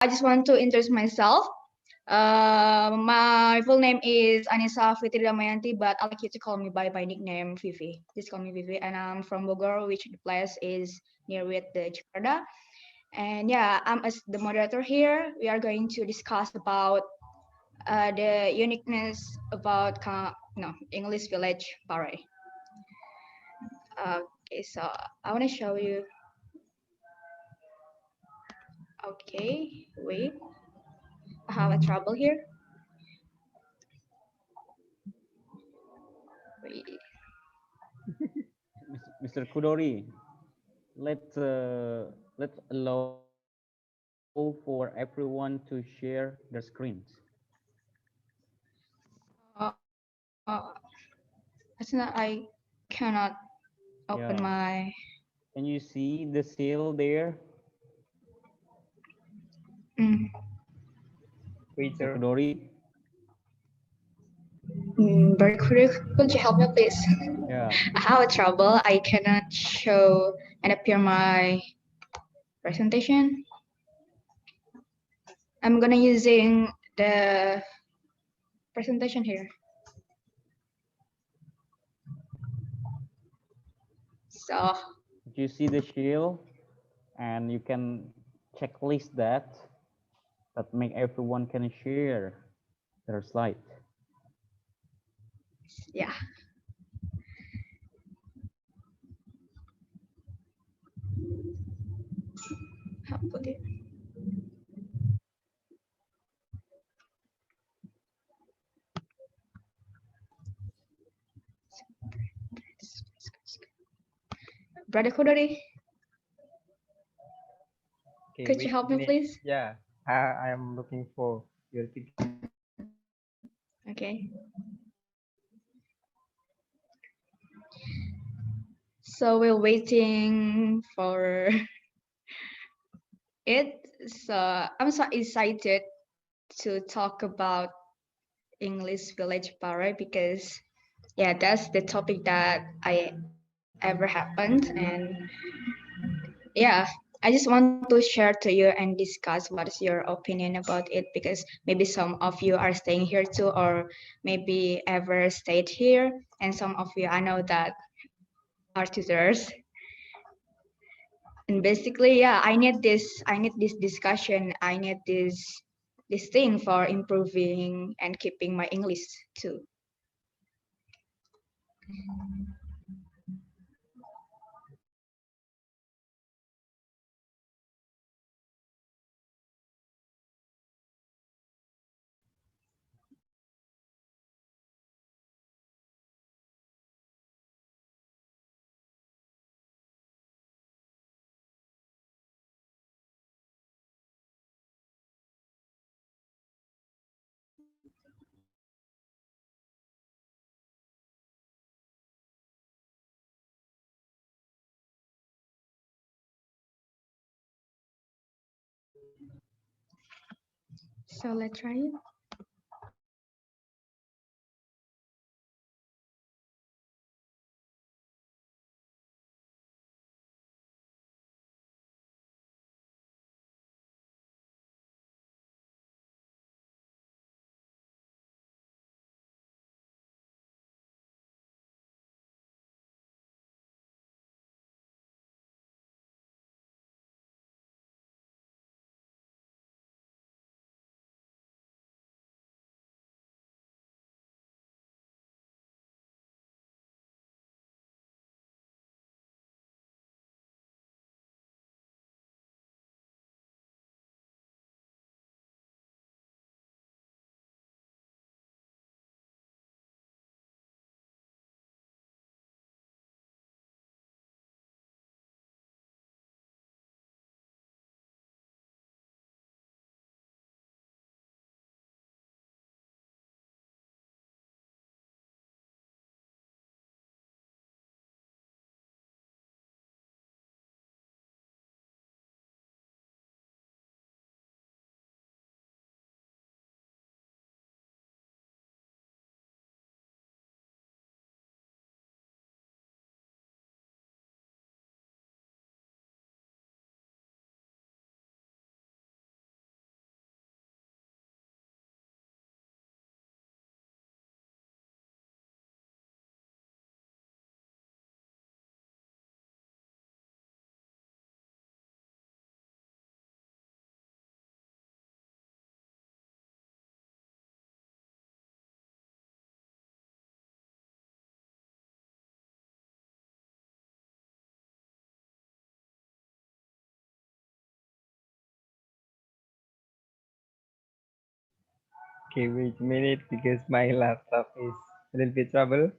I just want to introduce myself. My full name is Anissa Fitri Damayanti, but I like you to call me by my nickname Vivi. Just call me Vivi, and I'm from Bogor, which the place is near with the Jakarta. And yeah, I'm as the moderator here. We are going to discuss about the uniqueness about English village Pare. Okay, so I want to show you. Okay, wait, I have a trouble here. Wait. Mr. Kudori, let's allow for everyone to share their screens. It's not. I cannot open Yeah. my. Can you see the seal there, Mm, Mr. Waiter. Kudori? very quick. Could you help me, please? Yeah. I have a trouble. I cannot show and appear my presentation. I'm gonna using the presentation here. So You see the shield, and you can checklist that make everyone can share their slide. yeah, how put it? Brother Kodori, Okay, could you wait help a me, minute. please? Yeah, I am looking for your picture. Okay. So we're waiting for it. So I'm so excited to talk about English village Pare because yeah, that's the topic that I ever happened, and yeah, I just want to share to you and discuss what is your opinion about it because maybe some of you are staying here too, or maybe ever stayed here, and some of you I know that are tutors. And basically, yeah, I need this discussion. I need this thing for improving and keeping my English too. So let's try it. Okay, wait a minute because my laptop is a little bit trouble.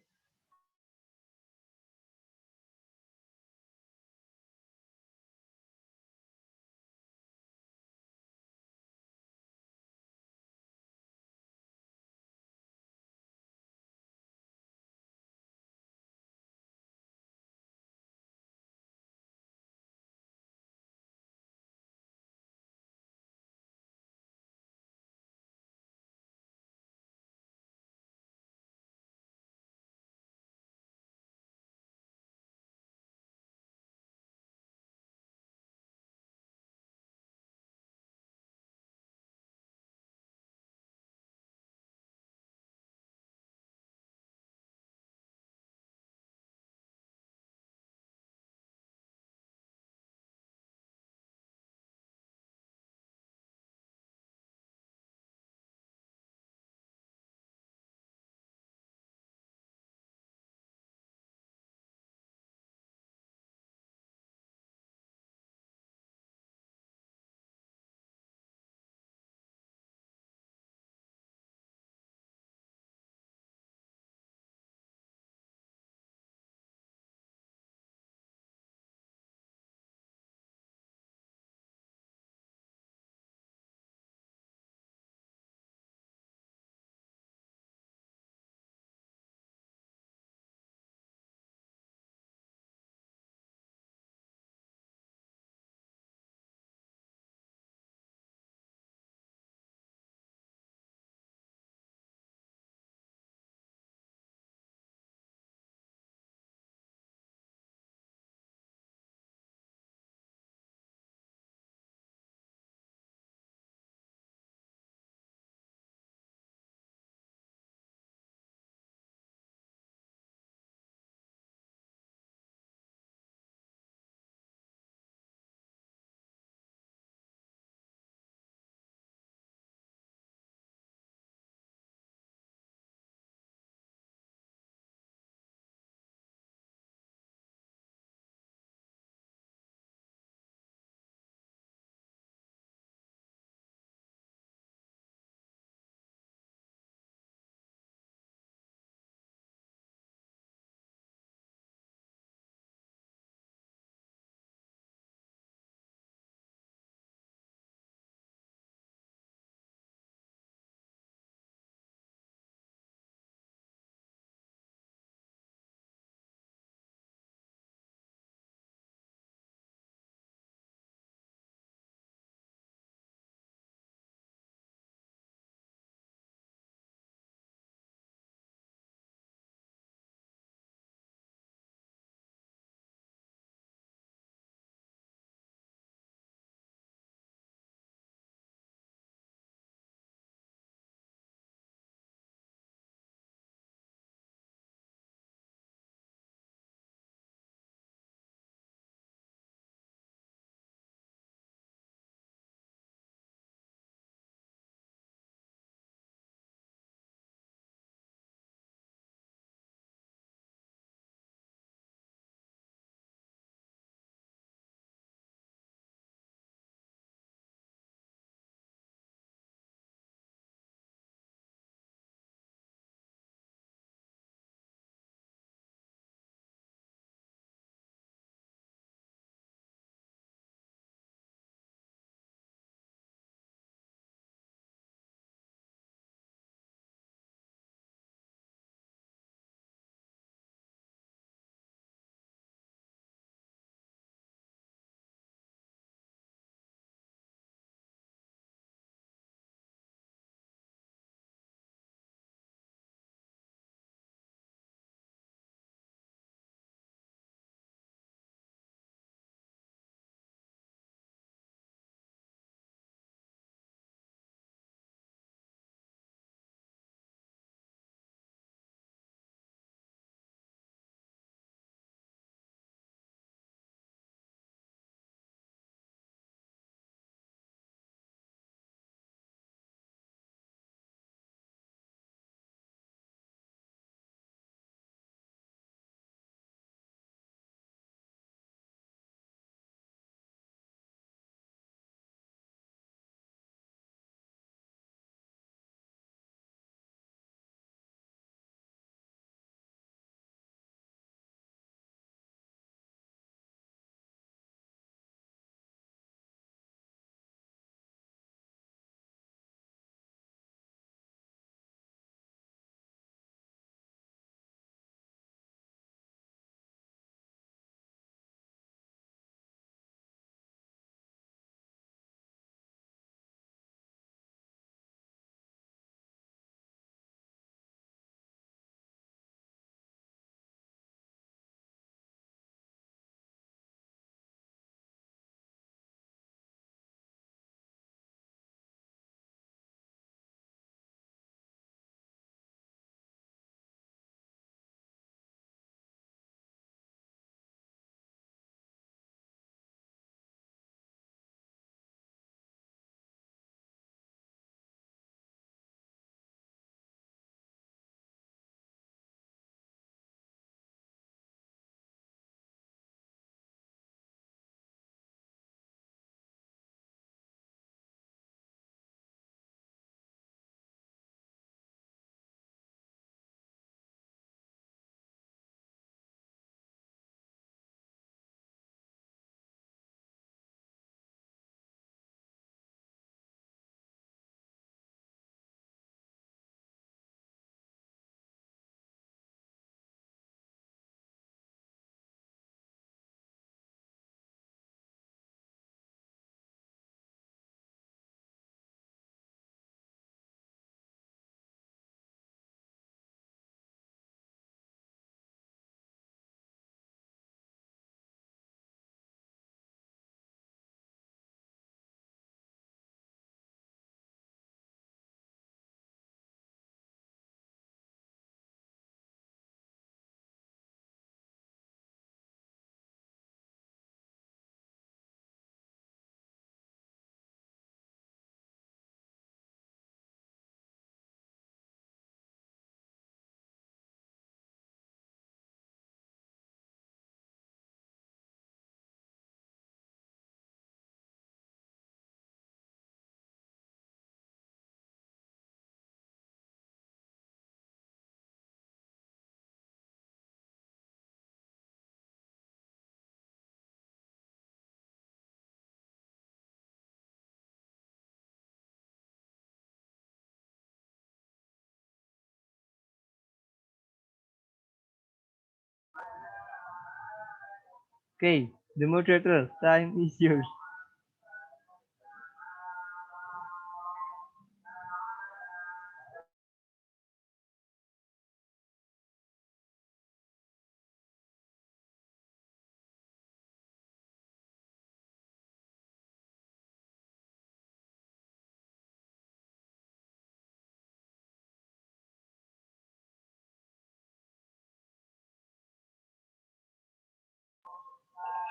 Okay, the moderator, time is yours.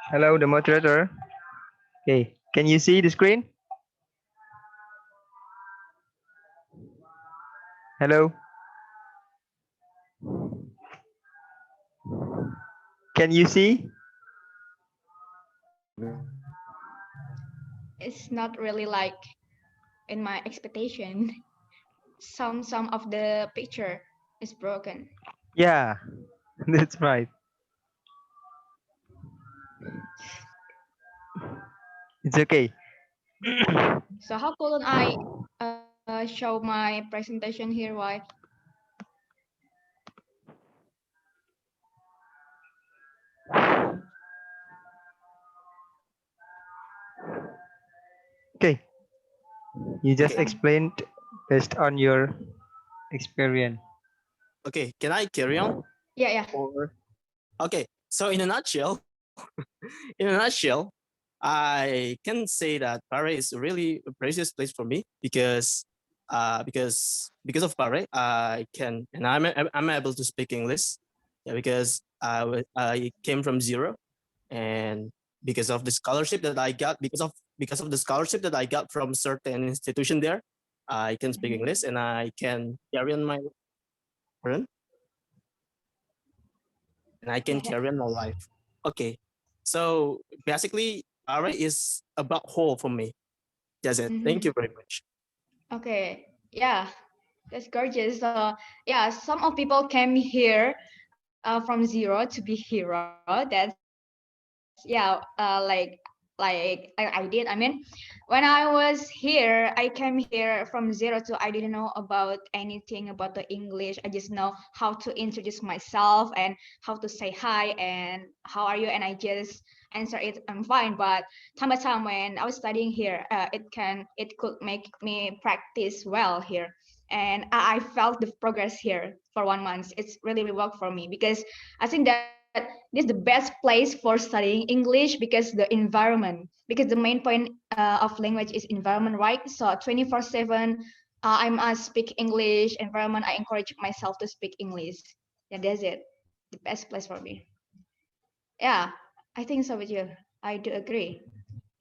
Hello, the moderator. Okay, can you see the screen? Hello, can you see? It's not really like in my expectation. Some of the picture is broken. Yeah, that's right. It's okay. So how couldn't I show my presentation here? Why? Okay, you just Okay. explained based on your experience. Okay. Can I carry on? Yeah, yeah. Or okay. So in a nutshell, in a nutshell, I can say that Pare is really a precious place for me because of Pare, I can and I'm able to speak English. Yeah, because I came from zero, and because of the scholarship that I got, because of the scholarship that I got from certain institution there, I can speak Mhm. English and I can carry on my learn and I can Yeah. carry on my life. Okay, so basically, RA is about whole for me. That's it. Thank you Mhm. very much. Okay. Yeah, that's gorgeous. So yeah, some of people came here from zero to be hero. That's like I did. I mean, when I was here, I came here from zero to I didn't know about anything about the English. I just know how to introduce myself and how to say hi and how are you, and I just answer it. I'm fine. But time by time when I was studying here, it could make me practice well here. And I felt the progress here for 1 month. It's really worked for me because I think that this is the best place for studying English because the environment, because the main point of language is environment, right? So 24/7, I must speak English. Environment, I encourage myself to speak English. Yeah, that's it. The best place for me. Yeah, I think so with you. I do agree.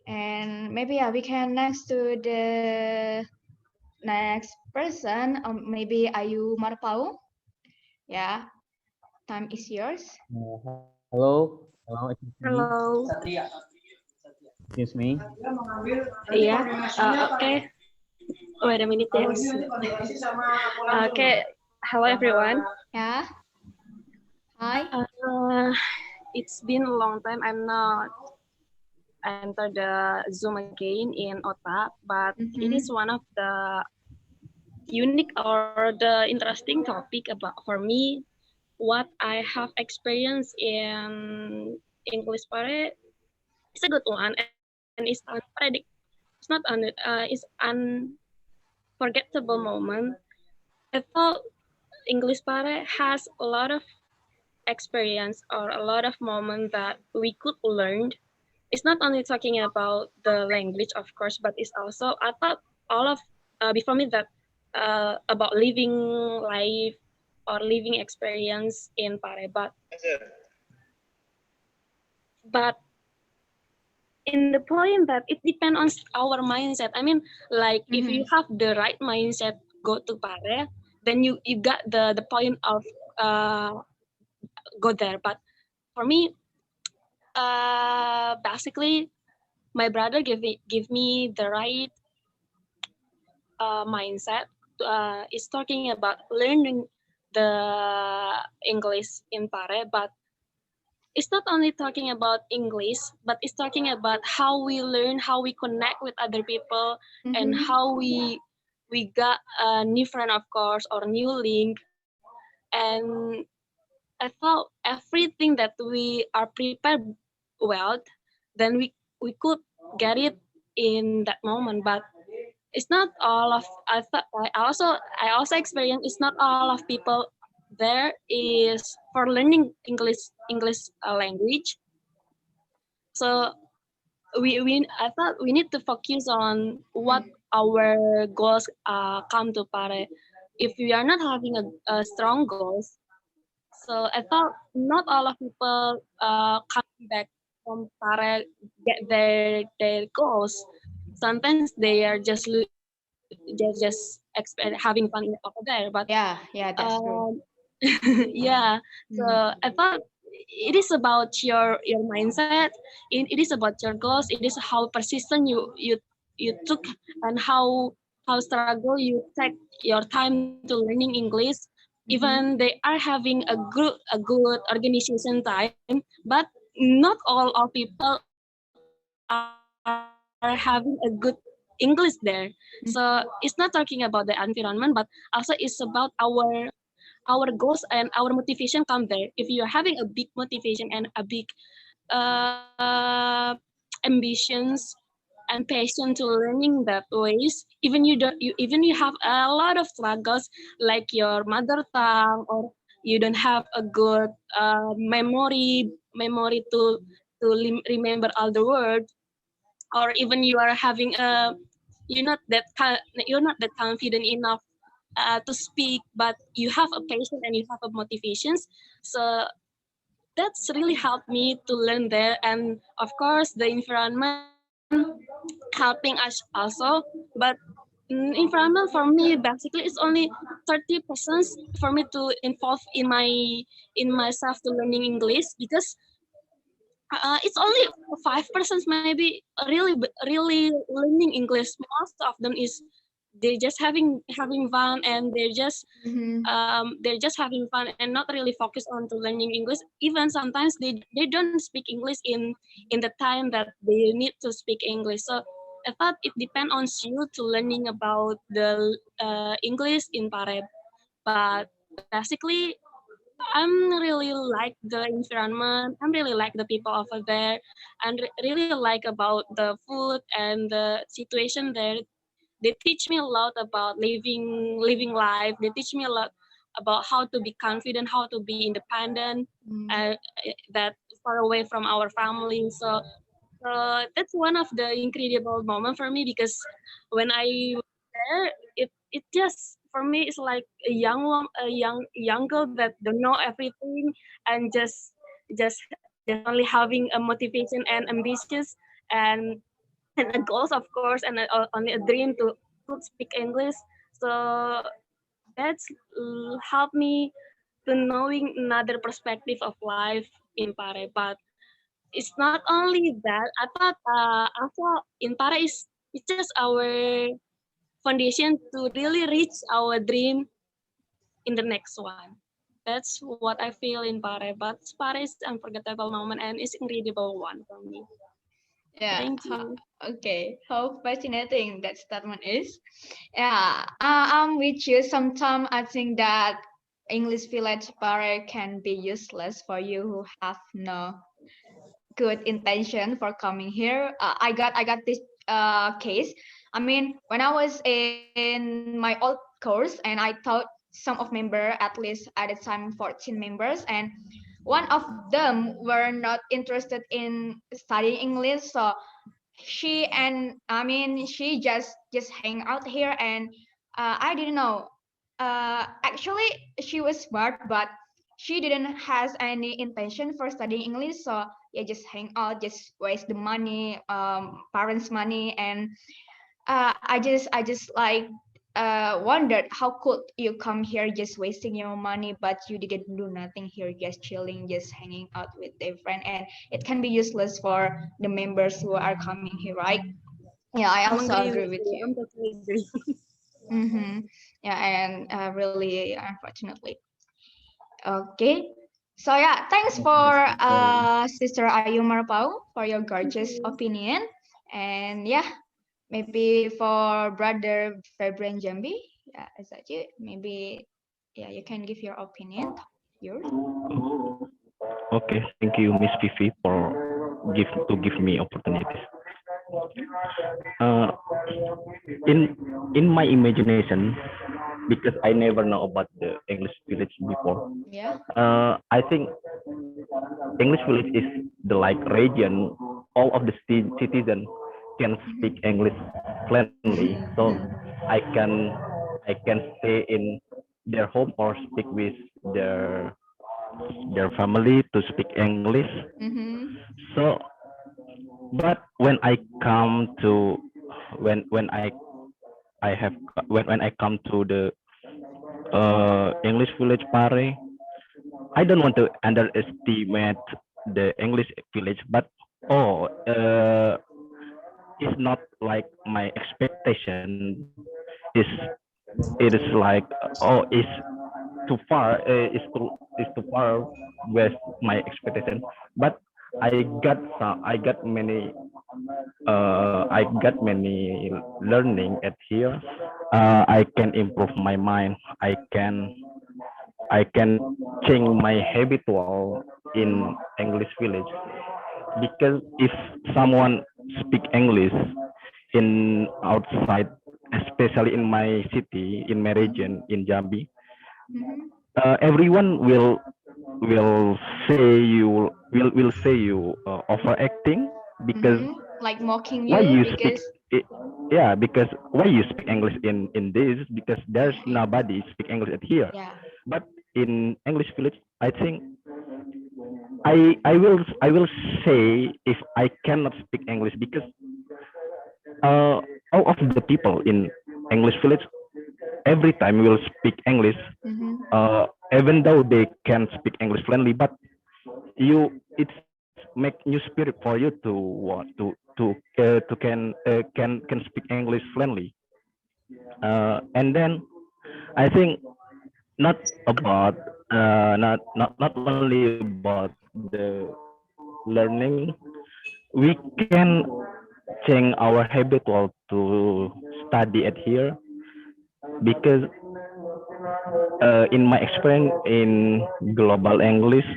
And maybe yeah, we can next to the next person. Maybe Ayu Marpau. Yeah, time is yours. Hello, excuse me. Hello. Excuse me. Yeah. Okay. Wait a minute. Yes. Okay. Hello, everyone. Yeah. Hi. Uh, it's been a long time. I'm not enter the Zoom again in OTA, but it is Mm-hmm. one of the unique or the interesting topic about for me. What I have experienced in English Pare is a good one and it's unpredict. It's unforgettable moment. I thought English Pare has a lot of experience or a lot of moments that we could learn. It's not only talking about the language, of course, but it's also I thought all of before me that about living life or living experience in Pare, but in the point that it depends on our mindset. I mean, like if you Mm-hmm. have the right mindset, go to Pare, then you got the point of uh, go there. But for me, basically, my brother give me the right mindset. Is talking about learning the English in Pare, but it's not only talking about English, but it's talking about how we learn, how we connect with other people, and Mm-hmm. how we got a new friend, of course, or new link. And I thought everything that we are prepared wealth, then we could get it in that moment. But it's not all of I also experienced it's not all of people there is for learning English language. So we I thought we need to focus on what our goals come to Pare. If we are not having a strong goals, so I thought not all of people come back from Pare get their goals. Sometimes they are just having fun over there, but Yeah, that's true. yeah. So I thought it is about your mindset. It is about your goals. It is how persistent you took, and how struggle you take your time to learning English. Even they are having a good organization time, but not all of people are having a good English there. So it's not talking about the environment, but also it's about our goals and our motivation come there. If you are having a big motivation and a big uh, ambitions and passion to learning that ways, even you have a lot of struggles like your mother tongue, or you don't have a good memory remember all the words, or even you are having a you're not that confident enough to speak, but you have a passion and you have a motivations. So that's really helped me to learn there. And of course the environment helping us also. But environment for me basically is only 30% for me to involve in myself to learning English, because it's only 5% maybe really learning English. Most of them is they're just having fun, and they're just having fun and not really focused on to learning English. Even sometimes they don't speak English in the time that they need to speak English. So I thought it depends on you to learning about the English in Pare. But basically I'm really like the environment. I'm really like the people over there, and really like about the food and the situation there. They teach me a lot about living life. They teach me a lot about how to be confident, how to be independent, that far away from our family. So that's one of the incredible moment for me, because when I was there, it just for me it's like a young girl that don't know everything, and just only having a motivation and ambitious, and a goals of course, and only a dream to could speak English. So that's helped me to knowing another perspective of life in Pare. But it's not only that. I thought also in Pare is it's just our foundation to really reach our dream in the next one. That's what I feel in Pare. But Pare is unforgettable moment, and it's incredible one for me. Yeah. Thank you. Okay. How fascinating that one is. Yeah. I'm with you. Sometimes I think that English village barrier can be useless for you who have no good intention for coming here. I got this case. I mean, when I was in my old course, and I taught some of member, at least at the time 14 members, and one of them were not interested in studying English. So she just hang out here, and I didn't know. Actually, she was smart, but she didn't has any intention for studying English. So yeah, just hang out, just waste the money, parents' money. And I just like wondered how could you come here just wasting your money, but you didn't do nothing here, just chilling, just hanging out with a friend, and it can be useless for the members who are coming here, right? Yeah, I I'm also agree agree with with you. you. I'm totally agree. Mm-hmm. Yeah, and really, unfortunately. Okay. So yeah, thanks for Sister Ayu Marpau for your Thank gorgeous you. opinion. And yeah, maybe for Brother Febren Jambi, yeah, is that you? Maybe, yeah, you can give your opinion. Yours. Okay, thank you, Miss Vivi, for give me opportunities. Uh, in in my imagination, because I never know about the English village before. Yeah. I think English village is the like region. All of the citizens can speak English fluently, so I can I can stay in their home or speak with their their family to speak English. Mm-hmm. So, but when I come to when I have when I come to the English village Pare, I don't want to underestimate the English village, but oh, it's not like my expectation. Is it is like oh, it's too far with my expectation. But I got many learning at here. I can improve my mind. I can change my habitual in English village, because if someone speak English in outside, especially in my city, in my region, in Jambi, Mm-hmm. everyone will will say you overacting, because Mm-hmm. Like mocking why you you speak because it, yeah, because why you speak English in this, because there's yeah, nobody speak English at here. yeah, But in English village, I think I will say if I cannot speak English, because uh, all of the people in English village every time will speak English, mm-hmm. even though they can speak English fluently, but it's make new spirit for you to what to can speak English fluently, and then I think not about not only about the learning, we can change our habitual to study at here, because in my experience in global English,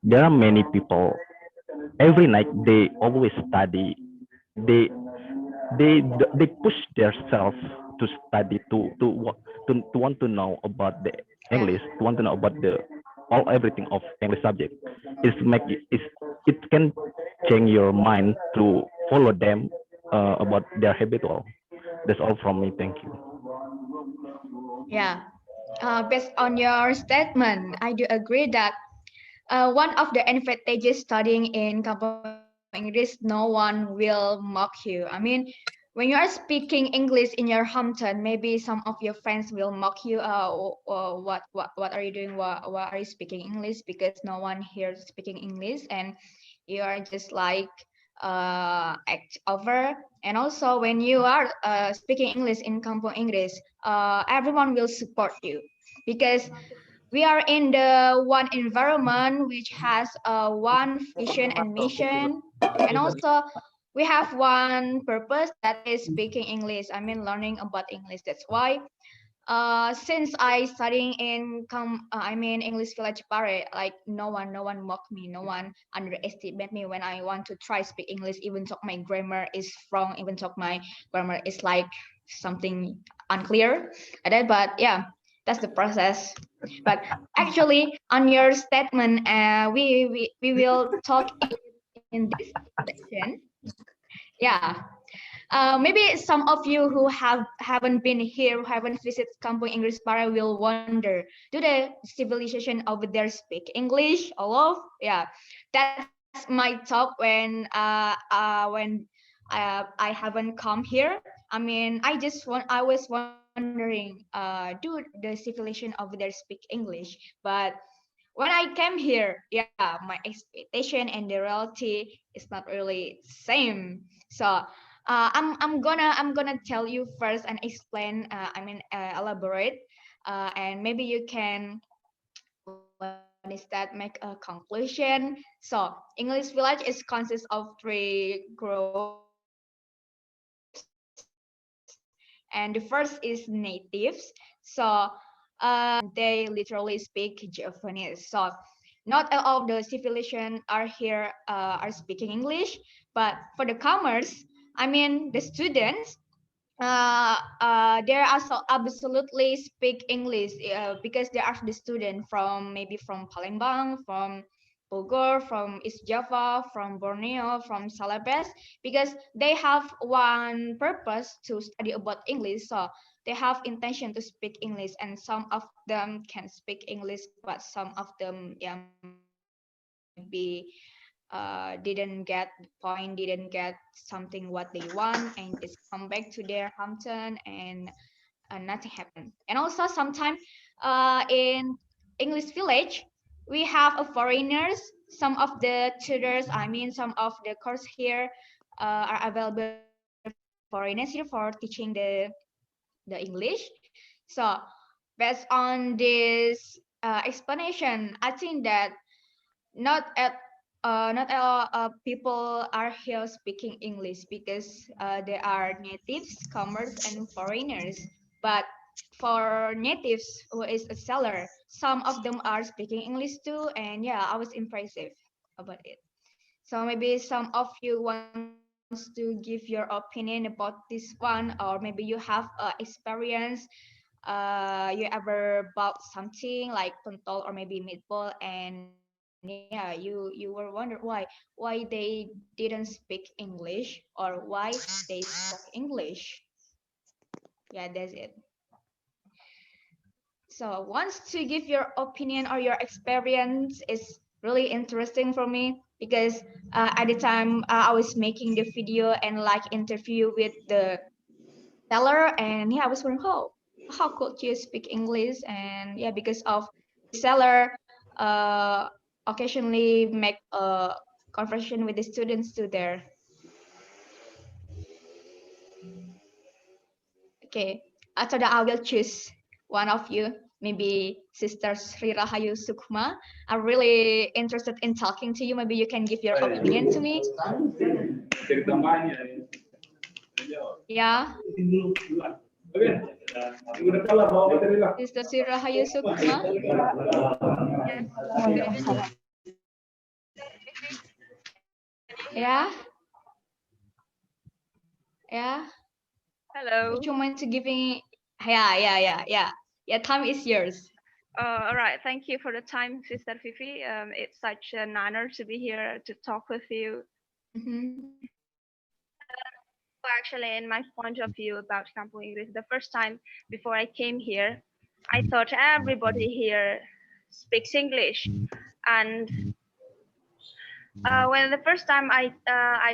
there are many people every night they always study. They they push themselves to study to want to know about the Yeah, English, to want to know about the all everything of English subject. It's make it can change your mind to follow them about their habitual. That's all from me. Thank you. yeah. Based on your statement, I do agree that one of the advantages studying in Kampung English, no one will mock you. I mean, when you are speaking English in your hometown, maybe some of your friends will mock you. What are you doing? What are you speaking English? Because no one here speaking English, and you are just like act over. And also, when you are speaking English in Kampung English, everyone will support you because we are in the one environment which has one vision and mission, and also we have one purpose that is speaking English. I mean, learning about English. That's why since I studying in English village Pare, like no one mock me, no one underestimate me when I want to try speak English, even though my grammar is wrong, even though my grammar is like something unclear at that. But yeah, that's the process. But actually, on your statement, we will talk in this section. Yeah. Maybe some of you who haven't been here, who haven't visited Kampung English Para will wonder, do the civilization over there speak English? All of yeah, that's my talk when I haven't come here. I mean, I was wondering, do the civilization over there speak English? But when I came here, yeah, my expectation and the reality is not really same. So I'm gonna tell you first and explain. Elaborate, and maybe you can what is that make a conclusion. So English village is consists of three groups, and the first is natives. So they literally speak Japanese. So not all of the civilization are here are speaking English, but for the commerce, I mean the students, there are so absolutely speak English because they are the student from maybe from Palembang, from Bogor, from East Java, from Borneo, from Celebes, because they have one purpose to study about English. So they have intention to speak English, and some of them can speak English, but some of them, yeah, maybe didn't get the point, didn't get something what they want, and just come back to their hometown, and nothing happened. And also sometimes in English village, we have a foreigners. Some of the tutors, I mean, some of the course here are available for foreigners here for teaching the English. So based on this explanation, I think that not at not all people are here speaking English because there are natives, comers, and foreigners. But for natives who is a seller, some of them are speaking English too, and yeah, I was impressive about it. So maybe some of you wants to give your opinion about this one, or maybe you have experience. You ever bought something like pentol or maybe meatball, and yeah, you were wonder why they didn't speak English, or why they spoke English. Yeah, that's it. So once to give your opinion or your experience is really interesting for me because at the time I was making the video and like interview with the seller, and yeah, I was wondering how could you speak English, and yeah, because of the seller uh occasionally make a conversation with the students too there. Okay, after that I will choose one of you, maybe Sister Sri Rahayu Sukma. I'm really interested in talking to you. Maybe you can give your opinion to me. Yeah, Sister Sri Rahayu Sukma. Yeah, yeah. Hello. Would you mind to giving? Yeah. Time is yours. All right. Thank you for the time, Sister Fifi. It's such an honor to be here to talk with you. Mm-hmm. Actually, in my point of view about Kampung English, the first time before I came here, I thought everybody here speaks English. And when the first time I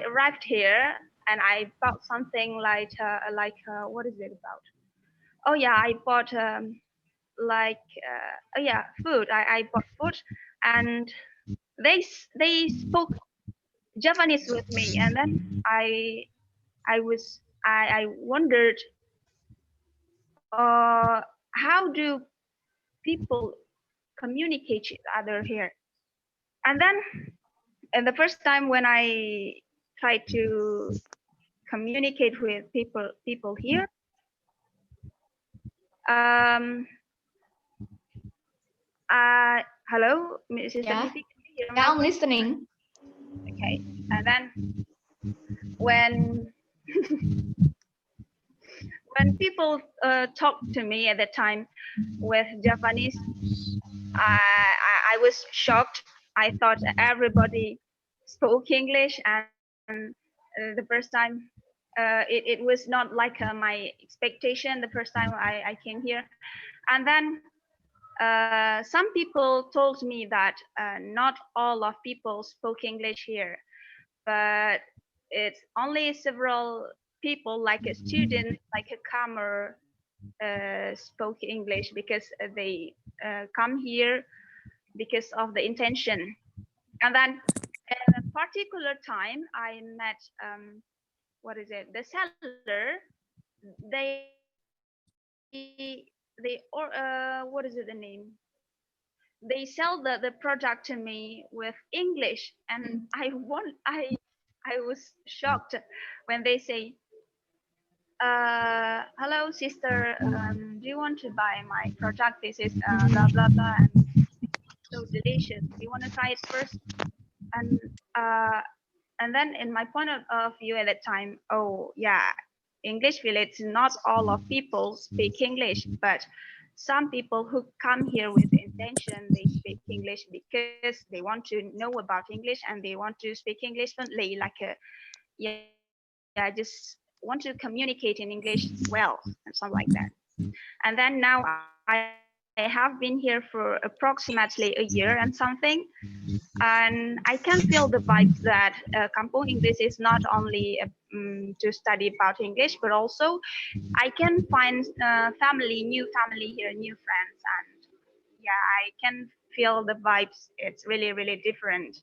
arrived here and I bought something what is it about? Oh yeah, I bought food. I bought food, and they spoke Japanese with me, and then I wondered, how do people communicate each other here? And then, and the first time when I tried to communicate with people here, um, hello, Sister Yeah. Fifi, can you hear Yeah, my I'm voice? listening. Okay, and then when when people talked to me at the time with Japanese, I was shocked. I thought everybody spoke English, and the first time it was not like my expectation the first time I came here. And then some people told me that not all of people spoke English here, but it's only several people, like a student, like a comer, spoke English because they come here because of the intention. And then at a particular time, I met the seller. What is it, the name? They sell the product to me with English, and I was shocked when they say, hello sister, do you want to buy my product? This is blah blah blah. And so delicious. You want to try it first? And uh, and then in my point of view at that time, oh yeah, English village, not all of people speak English, but some people who come here with the intention, they speak English because they want to know about English and they want to speak English fluently, like a, yeah, just want to communicate in English well and something like that. And then now I have been here for approximately a year and something, and I can feel the vibes that Kampung English is not only to study about English, but also I can find family, new family here, new friends, and yeah, I can feel the vibes. It's really, really different.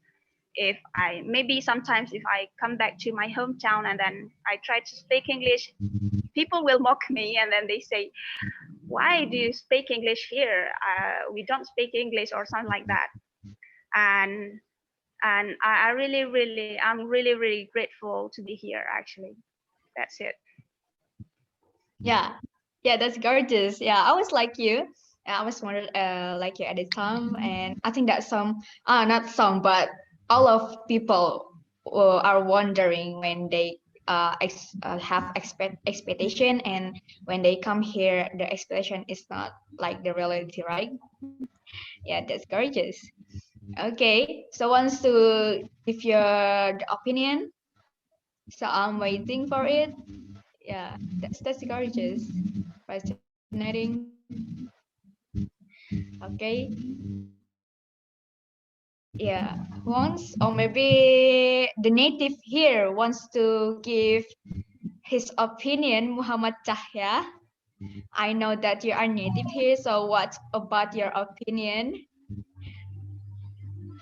If I maybe sometimes if I come back to my hometown and then I try to speak English, people will mock me and then they say, "Why do you speak English here? We don't speak English," or something like that. And I really, really, I'm really, really grateful to be here. Actually, that's it. Yeah, yeah, that's gorgeous. Yeah, I was like you. I was wondering, like you at the time, and I think that some, not some, but all of people are wondering when they have expectation, and when they come here, the expectation is not like the reality, right? Yeah, that's gorgeous. Okay, so wants to give your the opinion, so I'm waiting for it. Yeah, that's gorgeous, fascinating. Okay, yeah, once or maybe the native here wants to give his opinion, Muhammad Cahya. I know that you are native here, so what about your opinion?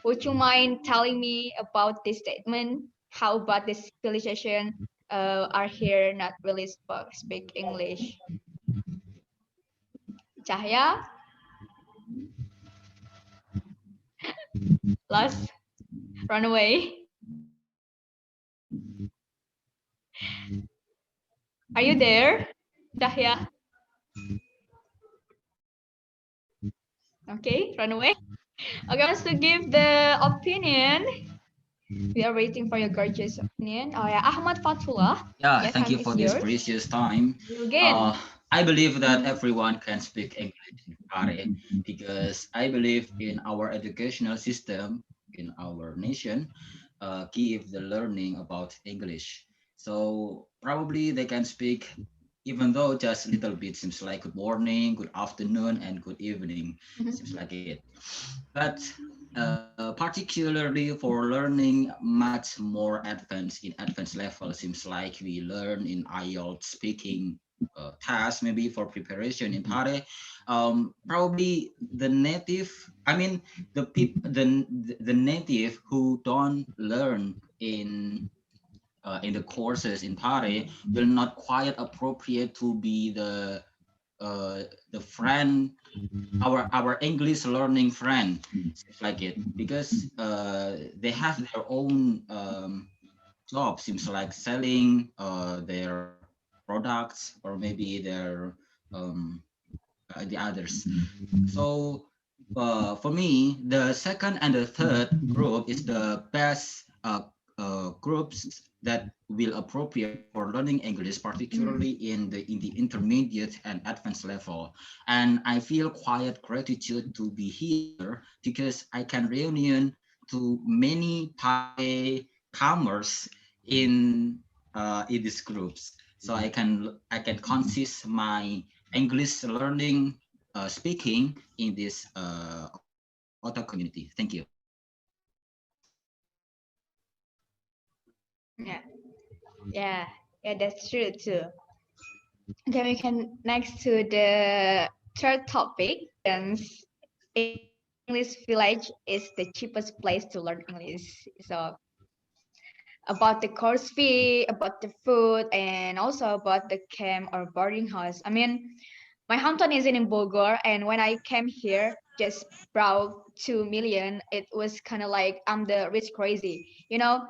Would you mind telling me about this statement? How about this civilization are here not really speak English? Cahya, last run away. Are you there, Cahya? Okay, run away. Okay, wants to give the opinion. We are waiting for your gorgeous opinion. Oh yeah, Ahmad Fatullah. Yeah, Yeah, thank time you is for this yours. precious time. You again. I believe that Mhm. everyone can speak English in Pare because I believe in our educational system in our nation give the learning about English. So probably they can speak even though just a little bit seems like good morning, good afternoon, and good evening. Seems Mhm. like it. But particularly for learning much more advanced in advanced level, seems like we learn in IELTS speaking task, maybe for preparation in Pare. Probably the native, I mean, the native who don't learn in the courses in Pare will not quite appropriate to be the friend, our English learning friend, seems like it, because they have their own job, seems like selling their products or maybe their um, the others. So for me, the second and the third group is the best groups that will appropriate for learning English, particularly in the intermediate and advanced level. And I feel quite gratitude to be here because I can reunion to many Pare comers in these groups. So I can consist my English learning speaking in this auto community. Thank you. Yeah, yeah, yeah. That's true too. Okay, we can next to the third topic. Since English village is the cheapest place to learn English. So about the course fee, about the food, and also about the camp or boarding house. I mean, my hometown is in Bogor, and when I came here, just broke 2 million. It was kind of like I'm the rich crazy, you know.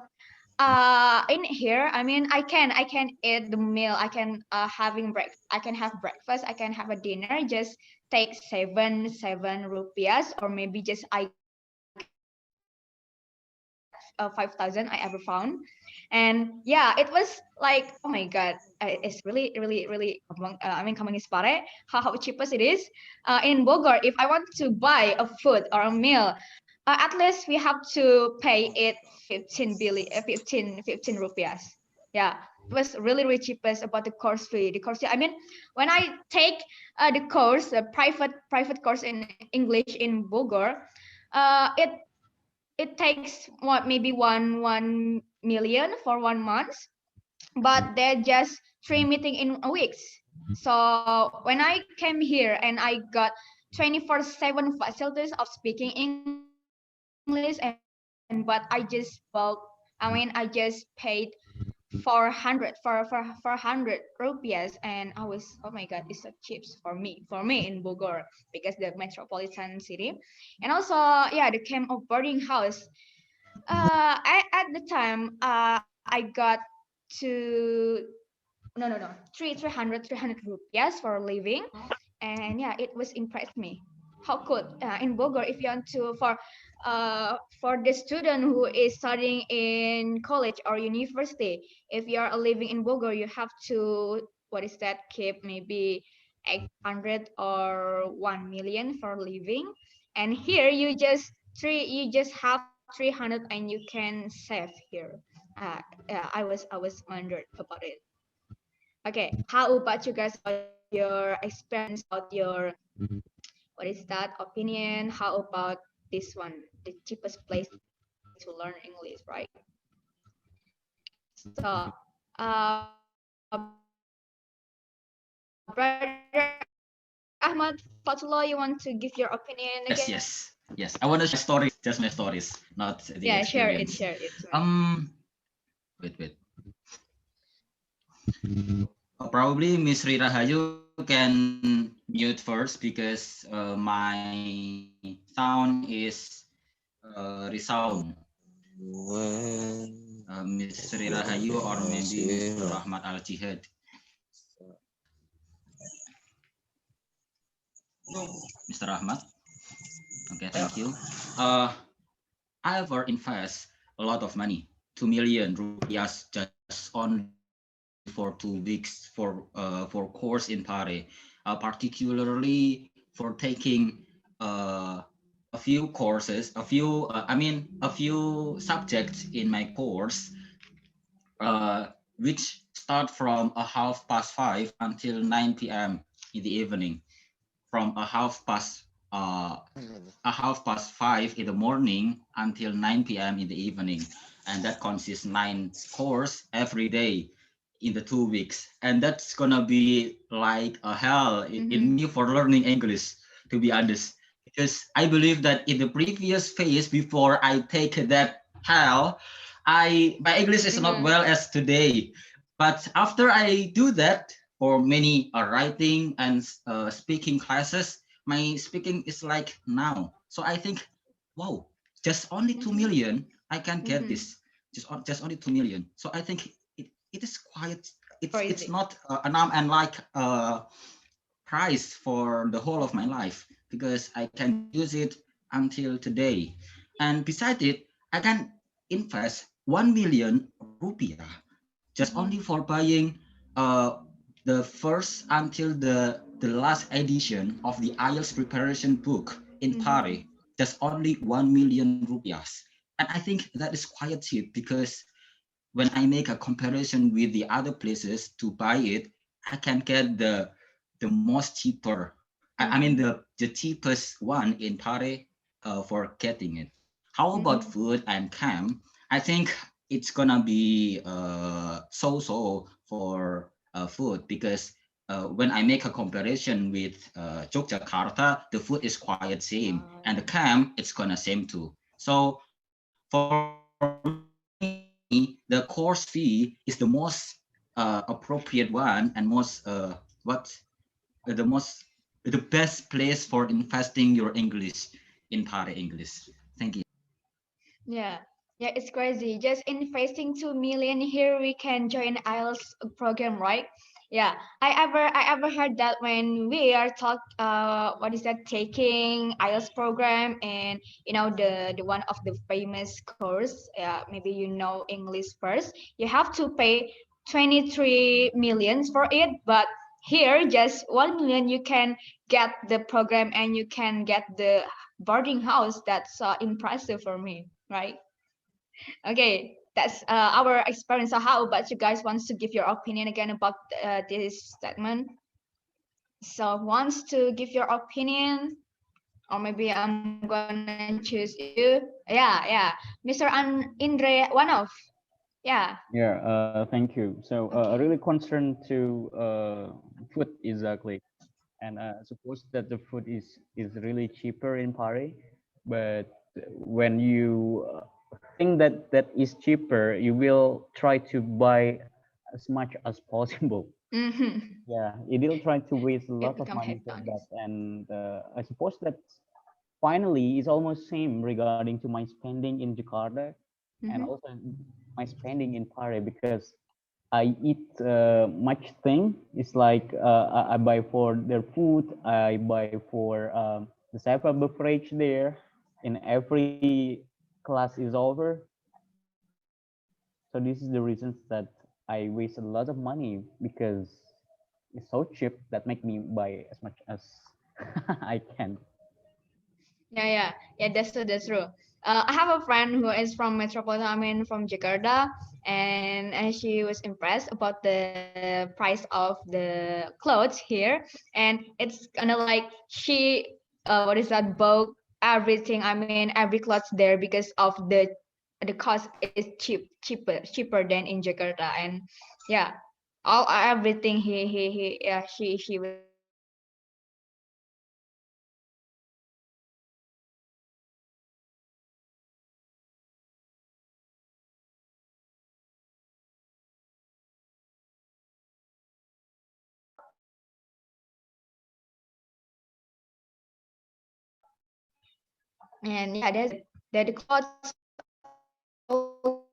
In here, I mean, I can eat the meal. I can have breakfast. I can have a dinner. Just take seven rupiahs, or maybe just I 5,000 I ever found. And yeah, it was like, oh my god, it's really among coming is Pare, how cheapest it is. In Bogor, if I want to buy a food or a meal, at least we have to pay it 15 rupiahs. Yeah, it was really cheapest about the course fee. The course fee, I mean, when I take the course, a private course in English in Bogor, it takes what, maybe 1 million for 1 month, but they're just 3 meeting in a week. So when I came here and I got 24/7 facilities of speaking English, but I just paid 400 rupees, and I was, oh my god, it's so cheap for me in Bogor, because the metropolitan city. And also, yeah, the camp of boarding house. At the time, I got to, no, 300 rupees for living. And yeah, it was impressed me. How could, in Bogor, if you want to, for the student who is studying in college or university, if you are living in Bogor, you have to, what is that, keep maybe 800 or 1 million for living. And here you just have 300 and you can save here. Yeah, I was wondered about it. Okay, how about you guys, about your experience, about your, what is that, opinion? How about this one, the cheapest place to learn English, right? So, brother Ahmad Fatullah, you want to give your opinion again? Yes. I want to share stories, just my stories, not the Yeah, share it, experience. share it. Wait. Probably Miss Rira Hayu can mute first because my sound is resound. Miss Rira Hayu or maybe Mr. Rahmat Al Jihad. Mr. Rahmat. Okay, thank you. I ever invest a lot of money, 2 million rupiahs, just only for 2 weeks for course in Pare, particularly for taking a few courses, a few subjects in my course, which start from 5:30 until 9 p.m. in the evening, from a 5:30 in the morning until 9 p.m. in the evening, and that consists 9 course every day in the 2 weeks, and that's gonna be like a hell in me for learning English, to be honest, because I believe that in the previous phase before I take that hell, my English is not well as today, but after I do that for many writing and speaking classes, my speaking is like now. So I think, wow, just only 2 million, I can get this. Just only 2 million. So I think it is quite. It's not an arm and like price for the whole of my life, because I can use it until today. And beside it, I can invest 1 million rupiah just only for buying the first until the last edition of the IELTS preparation book in Pare, just only 1 million rupiahs. And I think that is quite cheap, because when I make a comparison with the other places to buy it, I can get the most cheaper. I mean the cheapest one in Pare for getting it. How about food and camp? I think it's gonna be so-so for food, because when I make a comparison with Yogyakarta, the food is quite same, and the camp it's gonna same too. So for me, the course fee is the most appropriate one and most the most the best place for investing your English in Pare English. Thank you. Yeah, yeah, it's crazy. Just investing 2 million here, we can join IELTS program, right? Yeah, I ever heard that when we are what is that, taking IELTS program, and the one of the famous course, maybe English first, you have to pay 23 millions for it, but here just 1 million you can get the program and you can get the boarding house. That's impressive for me, right? Okay, that's our experience. So how about you guys wants to give your opinion again about this statement? So wants to give your opinion, or maybe I'm gonna choose you. Yeah. Mr. Indre, one of. Yeah. Yeah, thank you. So Okay. really concerned to food exactly, and suppose that the food is really cheaper in Pare, but when you think that that is cheaper, you will try to buy as much as possible. Mm-hmm. Yeah, you will try to waste a It lot of become money for that, hedonic. and I suppose that finally is almost same regarding to my spending in Jakarta and Mm-hmm. also my spending in Pare, because I eat much thing. It's like I buy for their food, I buy for the several beverage there in every class is over. So this is the reasons that I waste a lot of money, because it's so cheap that make me buy as much as I can. Yeah. That's true. I have a friend who is from Metropolitan, I mean from Jakarta, and she was impressed about the price of the clothes here, and it's kind of like she what is that, bought everything. I mean every clothes there because of the cost is cheaper than in Jakarta, and yeah, all everything he yeah she was impressed about it. And yeah, that's it. That the clothes also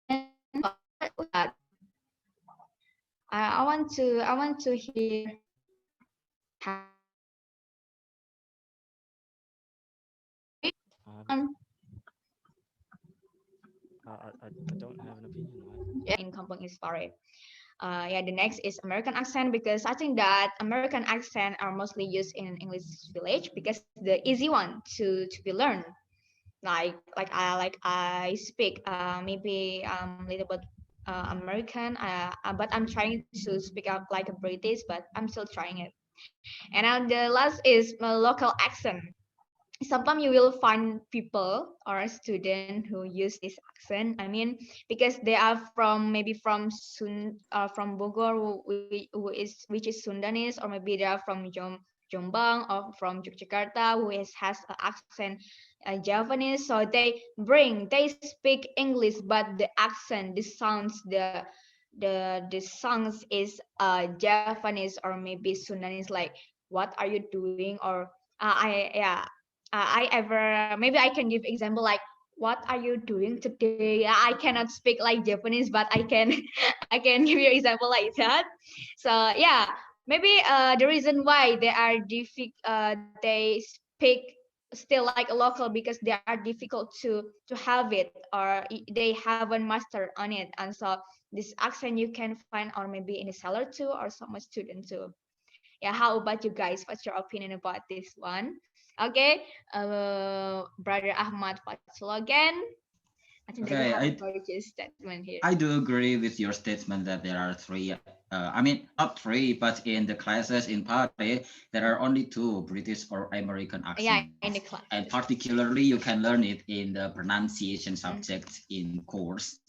and I want to hear Um, um I don't have an opinion on it. in Kampung Inspire. Yeah, the next is American accent, because I think that American accent are mostly used in English village because the easy one to be learned. Like I speak maybe little bit American, but I'm trying to speak out like a British, but I'm still trying it. And the last is local accent. Sometimes you will find people or a student who use this accent. I mean, because they are from maybe from Bogor, which is Sundanese, or maybe they are from Jombang or from Yogyakarta, who has an accent Javanese. So they speak English, but the accent, the sounds, the songs is Javanese or maybe Sundanese, like what are you doing, or I yeah I ever maybe I can give example like what are you doing today. I cannot speak like Japanese, but I can I can give you example like that. So yeah, maybe the reason why they are they speak still like a local, because they are difficult to have it, or they haven't mastered on it. And so this accent you can find or maybe in a seller too, or some student too. Yeah, how about you guys? What's your opinion about this one? Okay, Brother Ahmad Fatul again. I think that you Okay, have a very good statement here. I do agree with your statement that there are three. I mean, not three, but in the classes in Pare, there are only two British or American Yeah, in accents, the and classes. particularly you can learn it in the pronunciation Mm. subject in course.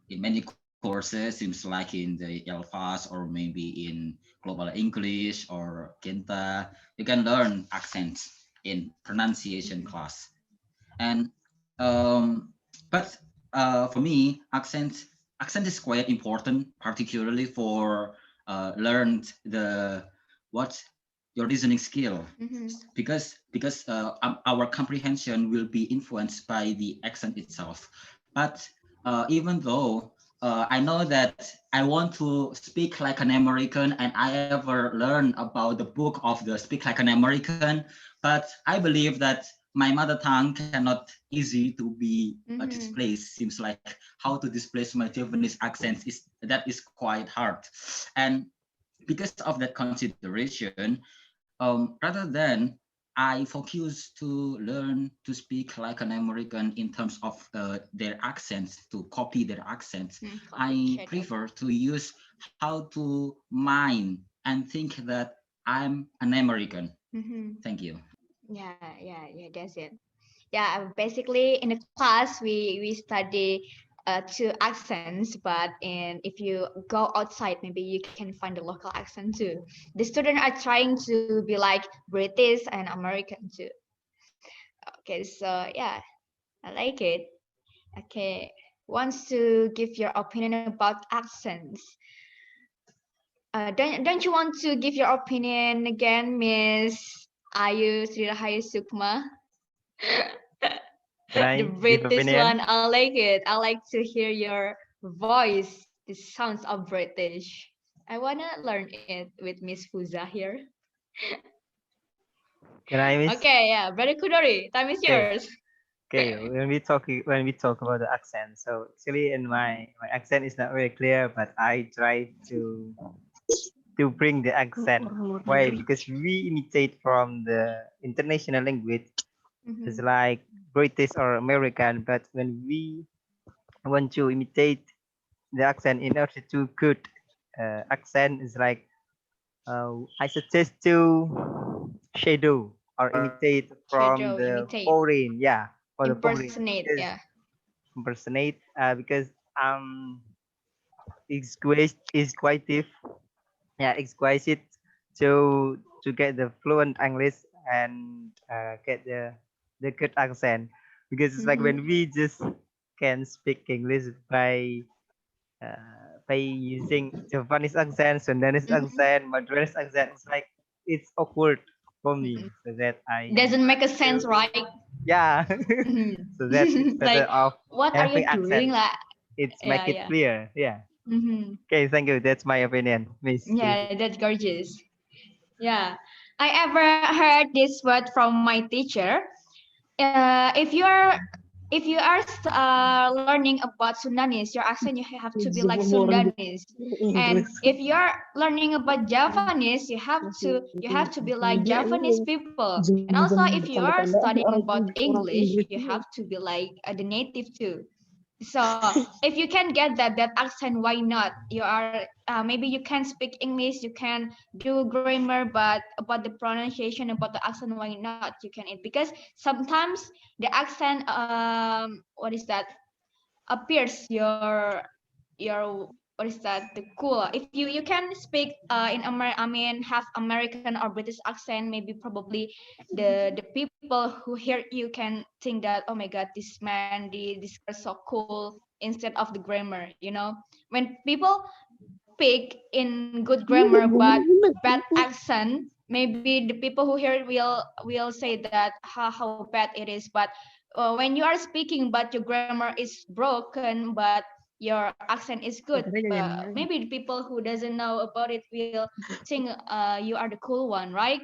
In many courses, seems like in the LFAS or maybe in Global English or Kenta, you can learn accents in pronunciation class. And but for me, accent is quite important, particularly for learned the what your reasoning skill, Mhm. because our comprehension will be influenced by the accent itself. But even though I know that I want to speak like an American, and I ever learned about the book of the Speak Like an American, but I believe that my mother tongue cannot easy to be Mhm. displayed. Seems like how to displace my Japanese accent is quite hard, and because of that consideration, rather than I focus to learn to speak like an American in terms of their accents, to copy their accents, Copy I shadow. prefer to use how to mind and think that I'm an American. Mhm. Thank you. Yeah. That's it. Yeah, basically in the class we study two accents, but if you go outside, maybe you can find the local accent too. The students are trying to be like British and American too. Okay, so yeah, I like it. Okay, wants to give your opinion about accents. Don't you want to give your opinion again, Miss Ayu Sri Rahayu Sukma? Can The I give British opinion? one, I like it. I like to hear your voice. The sounds of British. I wanna learn it with Miss Fuza here. Can I miss? Okay, yeah, Brother Kudori, time is Okay. yours. Okay. When we talk about the accent, so actually in my accent is not very clear, but I try to bring the accent. Why? Because we imitate from the international language. It's Mhm. like British or American, but when we want to imitate the accent in order to good accent is like I suggest to shadow or imitate from Shadow, the imitate, foreign, yeah, for the foreign impersonate. because Yeah. impersonate because exquisite, yeah, exquisite to get the fluent English and get the good accent because it's like when Mhm. we just can speak English by using Japanese accent, Sundanese Mhm. accent, Madras accent. It's like it's awkward for me, Mhm. so that I Doesn't make a to sense, right? yeah, so that it's Mhm. better Like, off what are you having doing? accent. Like, It's make yeah, it yeah. clear. Yeah. Mhm. Okay, thank you. That's my opinion, Miss Yeah, Cindy. that's gorgeous. Yeah, I ever heard this word from my teacher. If you are learning about Sundanese, your accent you have to be like Sundanese. And if you're learning about Javanese, you have to be like Javanese people. And also, if you are studying about English, you have to be like the native too. So if you can get that accent, why not? You are maybe you can speak English, you can do grammar, but about the pronunciation, about the accent, why not? You can it because sometimes the accent what is that appears your what is that the cool if you can speak in I mean have American or British accent, maybe probably the people who hear you can think that, oh my god, this man this girl is so cool, instead of the grammar, when people speak in good grammar but bad accent, maybe the people who hear it will say that how bad it is. But when you are speaking but your grammar is broken but your accent is good, but maybe the people who doesn't know about it will think you are the cool one, right?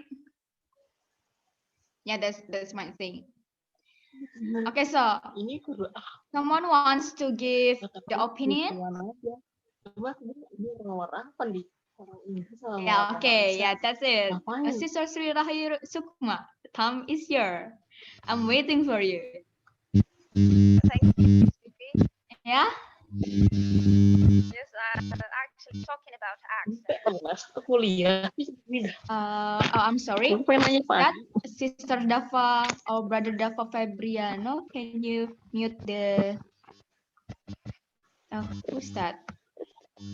Yeah, that's my thing. Okay, so someone wants to give the opinion. Yeah, okay. Yeah, that's it. Sister Sri Rahayu Sukma, the time is yours. I'm waiting for you. Thank you, Miss Vivi. Yeah? Yes, actually talking about accent. I'm sorry. Is that Sister Dava or Brother Dava Fabriano? Can you mute the... Oh, who's that?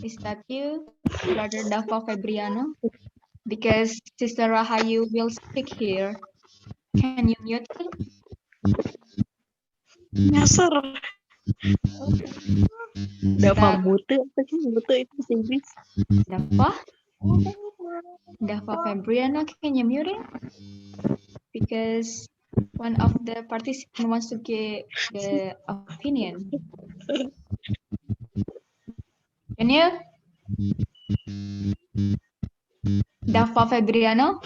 Is that you, Brother Dava Fabriano? Because Sister Rahayu will speak here. Can you mute it? Nyasar. Is Dava that Bute apa sih Bute itu bahasa Inggris? Dava? Dava Febriana, can you mute it? Because one of the participants wants to give the opinion. Can you? Dava Febriano?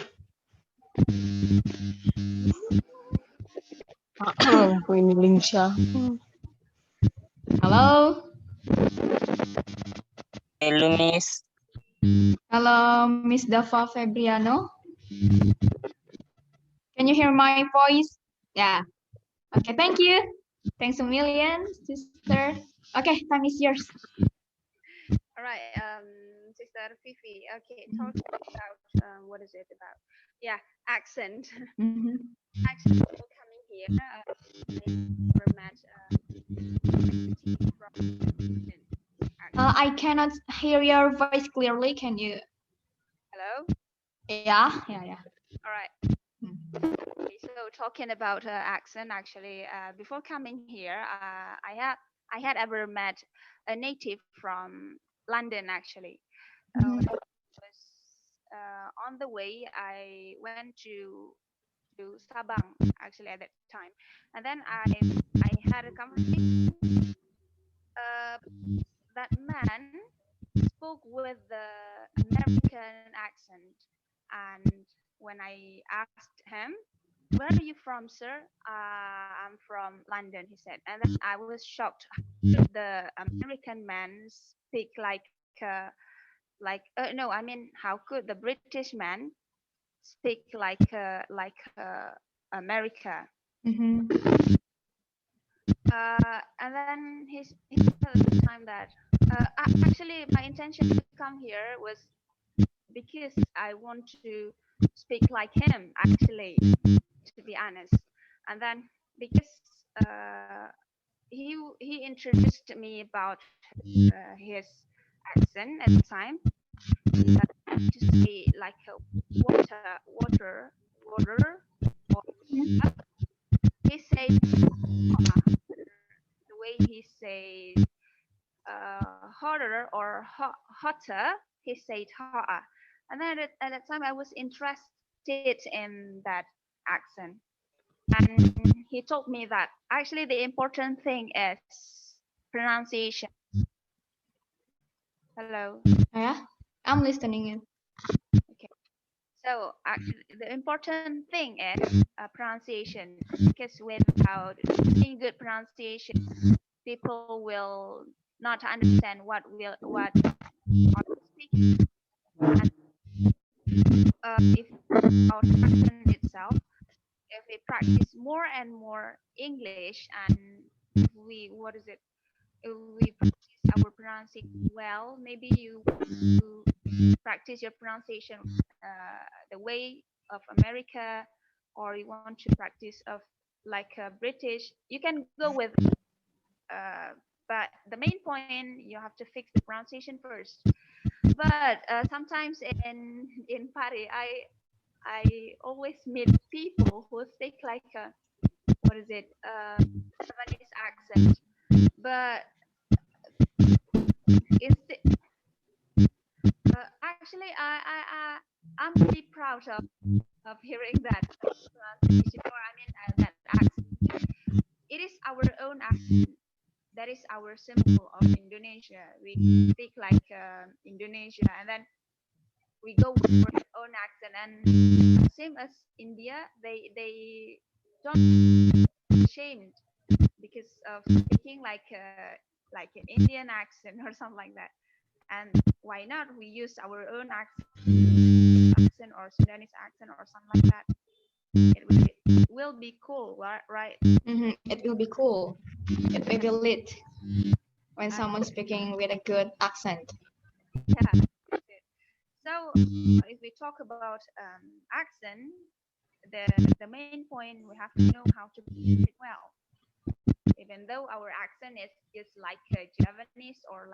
Aku ini Lingsha. Hello? Hello, Miss. Hello, Miss Dava Febriano? Can you hear my voice? Yeah. Okay, thank you. Thanks a million, sister. Okay, time is yours. All right, Sister Fifi. Okay, talking about what is it about? Yeah, accent. Mhm. Actually, before coming here, I never met native from London. I cannot hear your voice clearly. Can you? Hello. Yeah. All right. Okay, so talking about accent, actually, before coming here, I had ever met a native from London. Actually, when I was on the way, I went to Sabang actually at that time, and then I had a conversation. Uh, that man spoke with the American accent, and when I asked him, "Where are you from, sir?" I'm from London, he said, and then I was shocked. The American man speak no, I mean, how could the British man speak America? Mhm. And then he said at the time that actually my intention to come here was because I want to speak like him, actually, to be honest. And then because uh, he introduced me about his accent at the time, to say like water, or he said the way he says hotter or hotter, he said hotter. And then at that time, I was interested in that accent. And he told me that actually the important thing is pronunciation. Hello. Yeah, I'm listening in. Okay. So actually, the important thing is pronunciation, because without doing good pronunciation, people will not understand what are speaking. And if our accent itself, if we practice more and more English, and if we what is it? If we practice our pronunciation well, maybe you practice your pronunciation the way of America, or you want to practice of like British. You can go with, but the main point you have to fix the pronunciation first. But sometimes in Pare, I always meet people who speak like a what is it Japanese accent, but instead actually I'm really proud of hearing that pronunciation, or I mean that accent, because it is our own accent. That is our symbol of Indonesia. We speak like Indonesia, and then we go with our own accent. And same as India, they don't ashamed because of speaking like an Indian accent or something like that. And why not we use our own accent or Sudanese accent or something like that? It will be cool, right? It will be cool. It will be lit when someone's speaking with a good accent. Yeah. So if we talk about accent, the main point we have to know how to pronounce it well. Even though our accent is like a Javanese or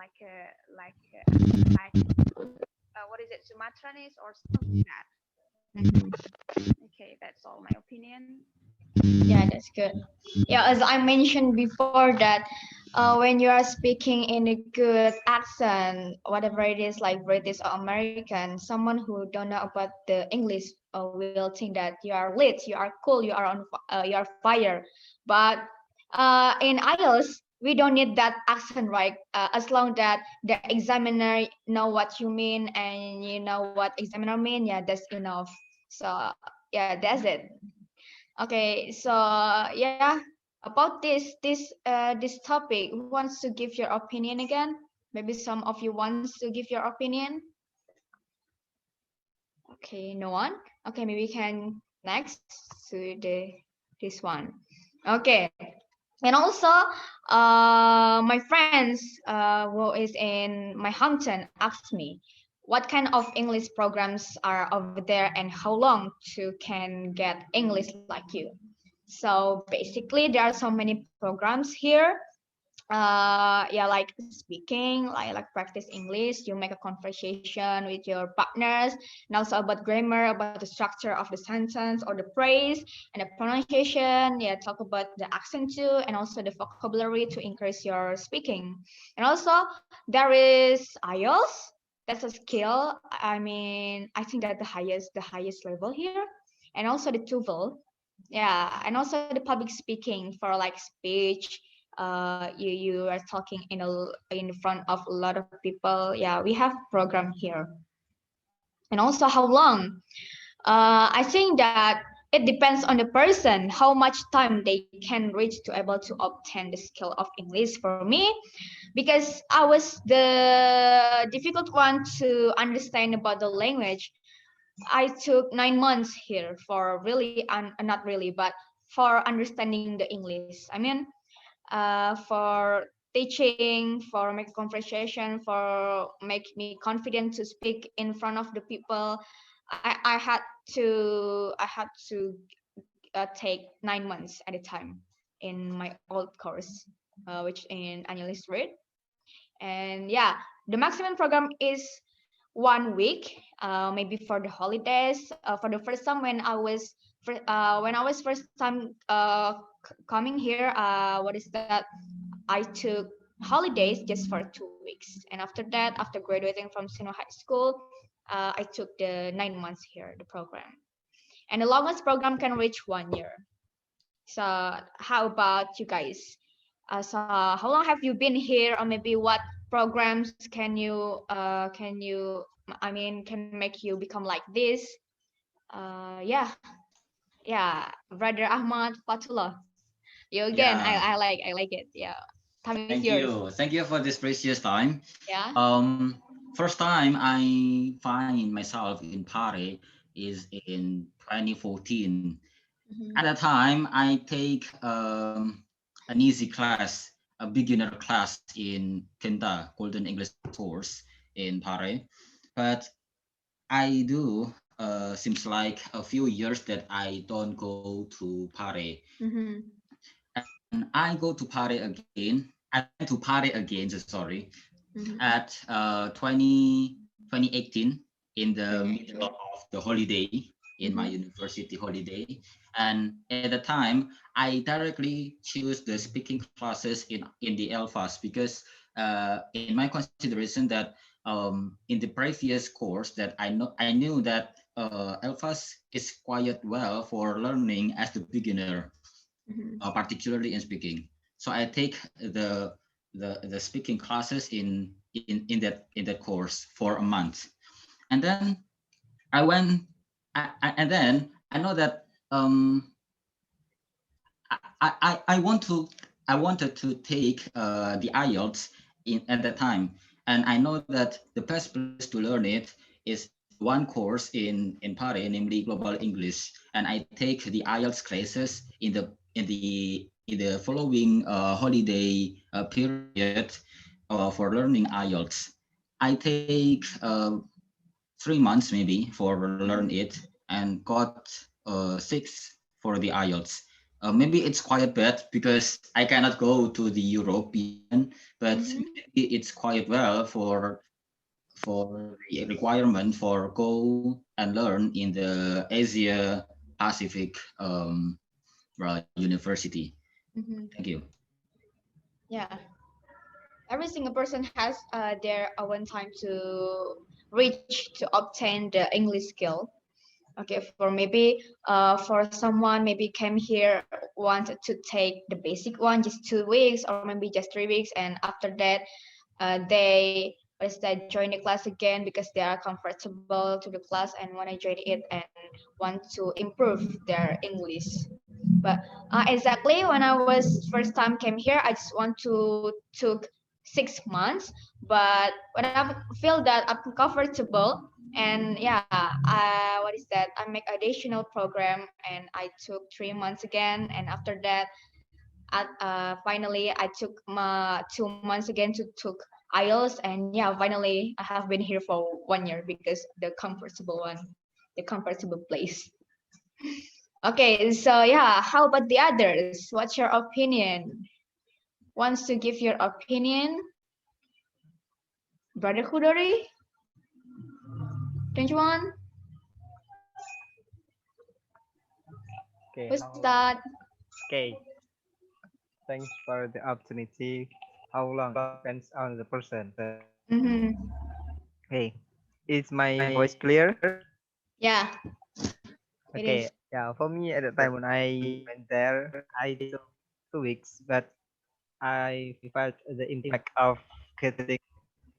what is it, Sumatranese or something like that. Okay, that's all my opinion. Yeah, that's good. Yeah, as I mentioned before that when you are speaking in a good accent, whatever it is, like British or American, someone who don't know about the English will think that you are lit, you are cool, you are fire. But in IELTS, we don't need that accent, right? As long that the examiner know what you mean and you know what examiner mean, yeah, that's enough. So yeah, that's it. Okay, so yeah, about this topic, who wants to give your opinion again? Maybe some of you wants to give your opinion. Okay, no one. Okay, maybe we can next to this one. Okay, and also my friends who is in my hometown asked me what kind of English programs are over there and how long to can get English like you. So basically, there are so many programs here. Yeah, like speaking, like practice English. You make a conversation with your partners, and also about grammar, about the structure of the sentence or the phrase and the pronunciation. Yeah, talk about the accent too, and also the vocabulary to increase your speaking. And also there is IELTS. That's a skill. I mean, I think that the highest level here, and also the TOEFL. Yeah, and also the public speaking for like speech. You are talking in front of a lot of people. Yeah, we have program here. And also how long. I think that it depends on the person how much time they can reach to able to obtain the skill of English. For me, because I was the difficult one to understand about the language, I took 9 months here for really, not really, but for understanding the English. I mean, for teaching, for make conversation, for make me confident to speak in front of the people. I had to take 9 months at a time in my old course, which in annual rate. And yeah, the maximum program is 1 week, maybe for the holidays. For the first time when I was first time coming here, what is that? I took holidays just for 2 weeks, and after that, after graduating from senior high school, I took the 9 months here, the program, and the longest program can reach 1 year. So how about you guys? So how long have you been here, or maybe what programs can make you become like this? Yeah, yeah, brother Ahmad, Fatullah, you again. Yeah, I like it. Yeah, time is thank yours. you. Thank you for this precious time. Yeah. First time I find myself in Pare is in 2014. Mhm. At that time, I take an easy class, a beginner class in Kenta, Golden English course in Pare. But I do, seems like a few years that I don't go to Pare. Mhm. And I go to Pare again. I went to Pare again, so sorry, Mhm. at 2018 in the middle 2018. of the holiday in my Mhm. university holiday. And at the time, I directly choose the speaking classes in the alphas because in my consideration that in the previous course that I knew that alphas is quite well for learning as the beginner, Mhm. particularly in speaking. So I take the speaking classes in that course for a month, and then I went, and then I know that I want to I wanted to take the IELTS in at that time, and I know that the best place to learn it is one course in Pare, namely Global English, and I take the IELTS classes in the following holiday period for learning IELTS. I take 3 months maybe for learn it and got 6 for the IELTS. Maybe it's quite bad because I cannot go to the European, but Mhm. maybe it's quite well for the requirement for go and learn in the Asia Pacific university. Mhm. Thank you. Yeah. every single person has their own time to reach to obtain the English skill. Okay, for maybe for someone maybe came here wanted to take the basic one just 2 weeks or maybe just 3 weeks, and after that they what is that, join the class again because they are comfortable to the class and want to join it and want to improve their English. But exactly when I was first time came here, I just want to took 6 months. But when I feel that I'm comfortable, and yeah, what is that? I make additional program and I took 3 months again, and after that, finally I took my 2 months again to took IELTS, and yeah, finally I have been here for 1 year because the comfortable one, the comfortable place. Okay, so yeah, how about the others? What's your opinion? Wants to give your opinion? Brother Kudori, don't you want? Okay, Who's how long? that? Okay, thanks for the opportunity. How long depends on the person. But Mm-hmm. hey, is my voice clear? Yeah, it Okay, is. yeah. For me, at the time when I went there, I took 2 weeks, but I felt the impact of getting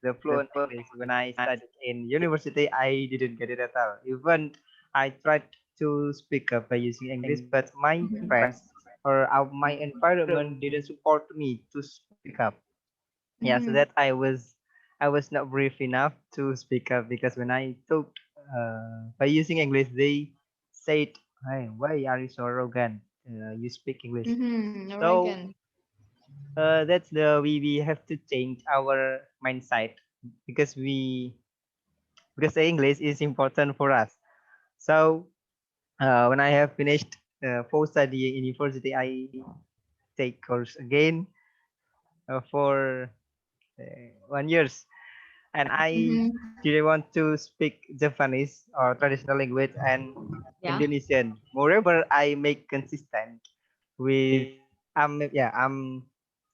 the fluent English. When I studied in university, I didn't get it at all. Even I tried to speak up by using English, but my Mm-hmm. friends or my environment didn't support me to speak up. Yeah, so that Mm-hmm. I was not brave enough to speak up because when I talked by using English, they said, "Hey, why are you so arrogant? You speak English." Mm-hmm. So Oregon. that's the we have to change our mindset because because the English is important for us. So when I have finished post study in university, I take course again for 1 years, and I Mm-hmm. didn't want to speak Japanese or traditional language and Yeah. Indonesian. Moreover, I make consistent with yeah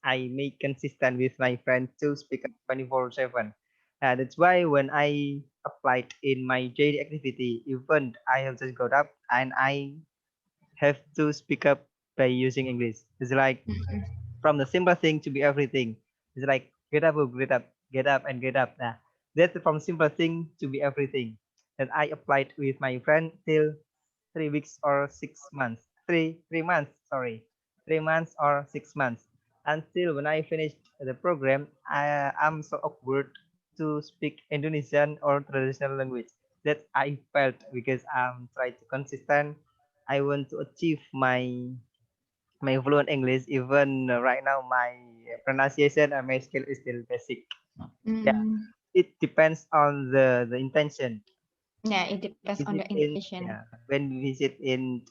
I make consistent with my friend to speak up 24/7. That's why when I applied in my daily activity, even I have just got up and I have to speak up by using English. It's like from the simple thing to be everything. It's like get up, get up and get up. Nah, that's from simple thing to be everything. And I applied with my friend till 3 weeks or 6 months. Three months, sorry. 3 months or 6 months. Until when I finished the program, I'm so awkward to speak Indonesian or traditional language that I felt because I'm trying to consistent. I want to achieve my fluent English. Even right now, my pronunciation and my skill is still basic. Yeah, Mm. it depends on the intention. Yeah, it depends on the Visit in intention. yeah when we visit in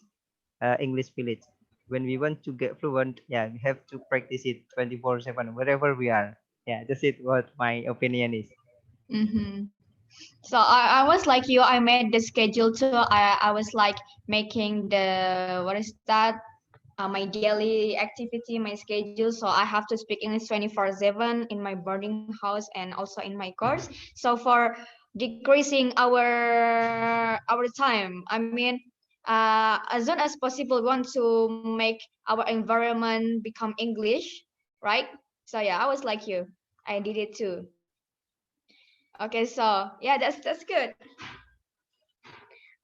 English village. When we want to get fluent, yeah, we have to practice it 24/7 wherever we are. Yeah, that's it. What my opinion is. Mm-hmm. So I was like you. I made the schedule too. I was like making the what is that? My daily activity, my schedule. So I have to speak English 24/7 in my boarding house and also in my course. So for decreasing our time, I mean, as soon as possible, we want to make our environment become English, right? So yeah, I was like you. I did it too. Okay, so yeah, that's good.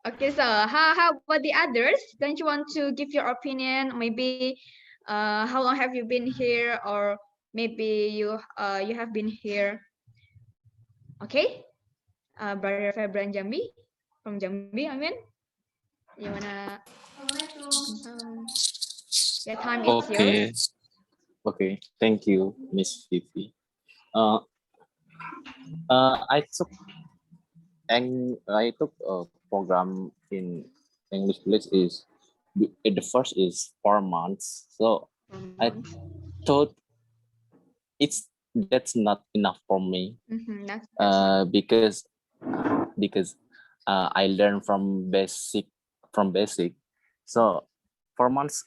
Okay, so how about the others? Don't you want to give your opinion? Maybe how long have you been here, or maybe you have been here? Okay, Brother Febran Jambi from Jambi. I mean, you wanna? Um, your time is yours. Okay, okay. Thank you, Miss Vivi. Uh, I took a program in English village is the first is 4 months. So I Months. thought it's that's not enough for me. Mm-hmm, that's not. Because I learned from basic. So 4 months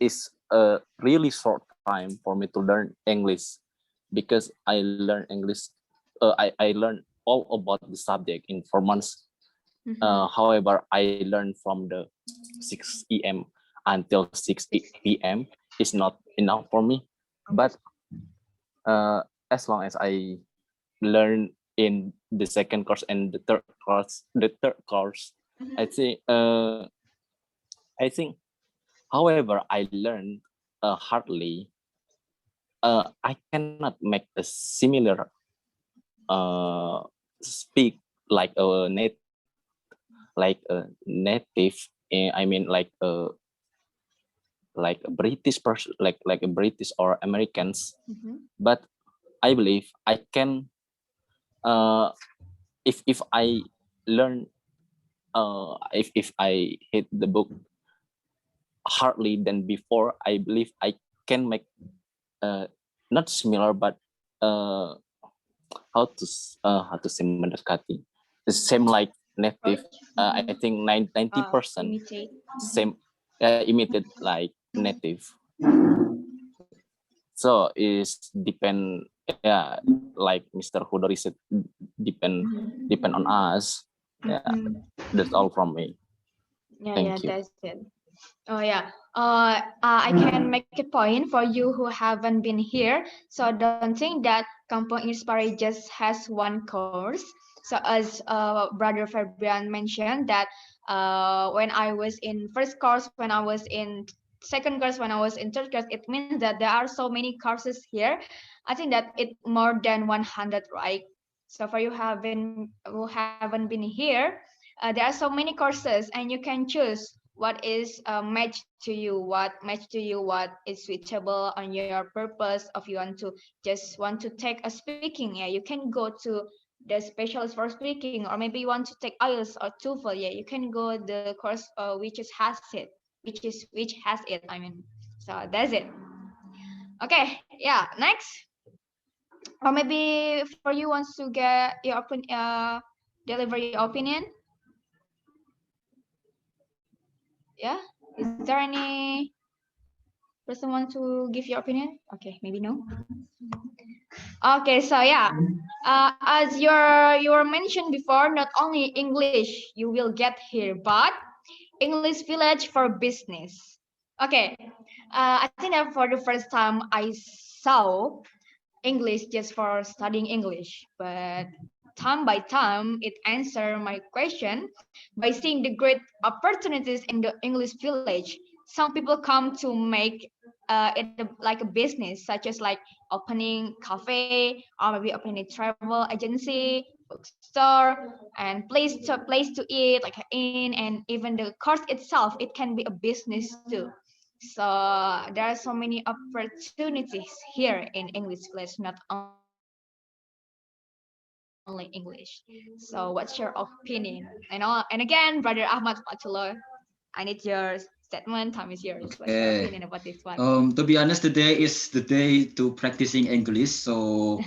is a really short time for me to learn English. because I learned English. I learned all about the subject in 4 months. However, I learned from the 6 a.m. until 6 p.m. is not enough for me. But as long as I learn in the second course and the third course, I think I think. However, I learned hardly. I cannot make a similar speak like a native. I mean, like a British person, like a British or Americans. But I believe I can. If I learn, if I hit the book hardly than before, I believe I can make not similar, but uh, how to say mendekati, the same like native. I think 90% Imitate. same, imitate like native. So is depend, yeah, like Mr. Hudori said, depend on us. Yeah, that's all from me. Yeah, Thank you. that's it. Oh yeah. I can make a point for you who haven't been here. So don't think that Kampung Inspire just has one course. So as Brother Fabian mentioned that when I was in first course, when I was in second course, when I was in third course, it means that there are so many courses here. I think that it more than 100, right? So for you who haven't been here, there are so many courses, and you can choose what is match to you, what is suitable on your purpose. Of you want to take a speaking, yeah, you can go to the specialist for speaking, or maybe you want to take IELTS or TOEFL, yeah, you can go the course which has it, I mean. So that's it. Okay, yeah, next. Or maybe for you wants to get your deliver your opinion. Yeah, is there any person want to give your opinion? Okay, maybe no. Okay, so yeah, as you were mentioned before, not only English you will get here, but English village for business. Okay, I think that for the first time I saw English just for studying English, but time by time it answered my question by seeing the great opportunities in the English village. Some people come to make like a business, such as like opening cafe, or maybe opening a travel agency, bookstore, and place to eat like an inn, and even the course itself, it can be a business too. So there are so many opportunities here in English village, not only English. So what's your opinion? And again, Brother Ahmad Fatullah, I need your statement. Time is yours. What's your opinion about this one? Okay. To be honest, today is the day to practicing English. So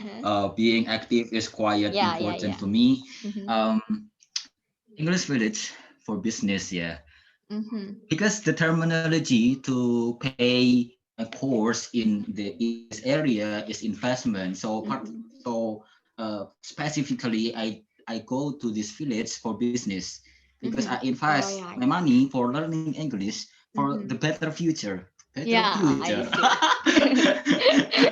being active is quite important for me. Um, English village for business, yeah. Because the terminology to pay a course in this area is investment. So specifically, I go to this village for business because I invest my money for learning English for the better future. Better future.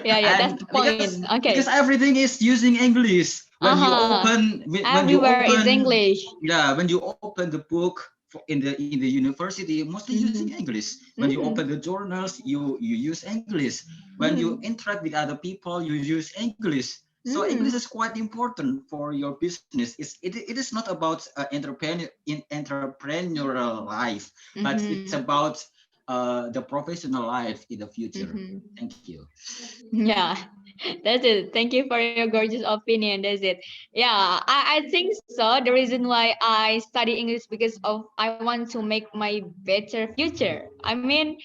That's And the point. Okay. because everything is using English. When you Everywhere is open, English. yeah, when you open the book in the university, mostly using English. When you open the journals, you use English. When you interact with other people, you use English. So English is quite important for your business. It is not about entrepreneurial life, but it's about the professional life in the future. Thank you. Yeah, that's it. Thank you for your gorgeous opinion. That's it. Yeah, I think so. The reason why I study English because of I want to make my better future. I mean,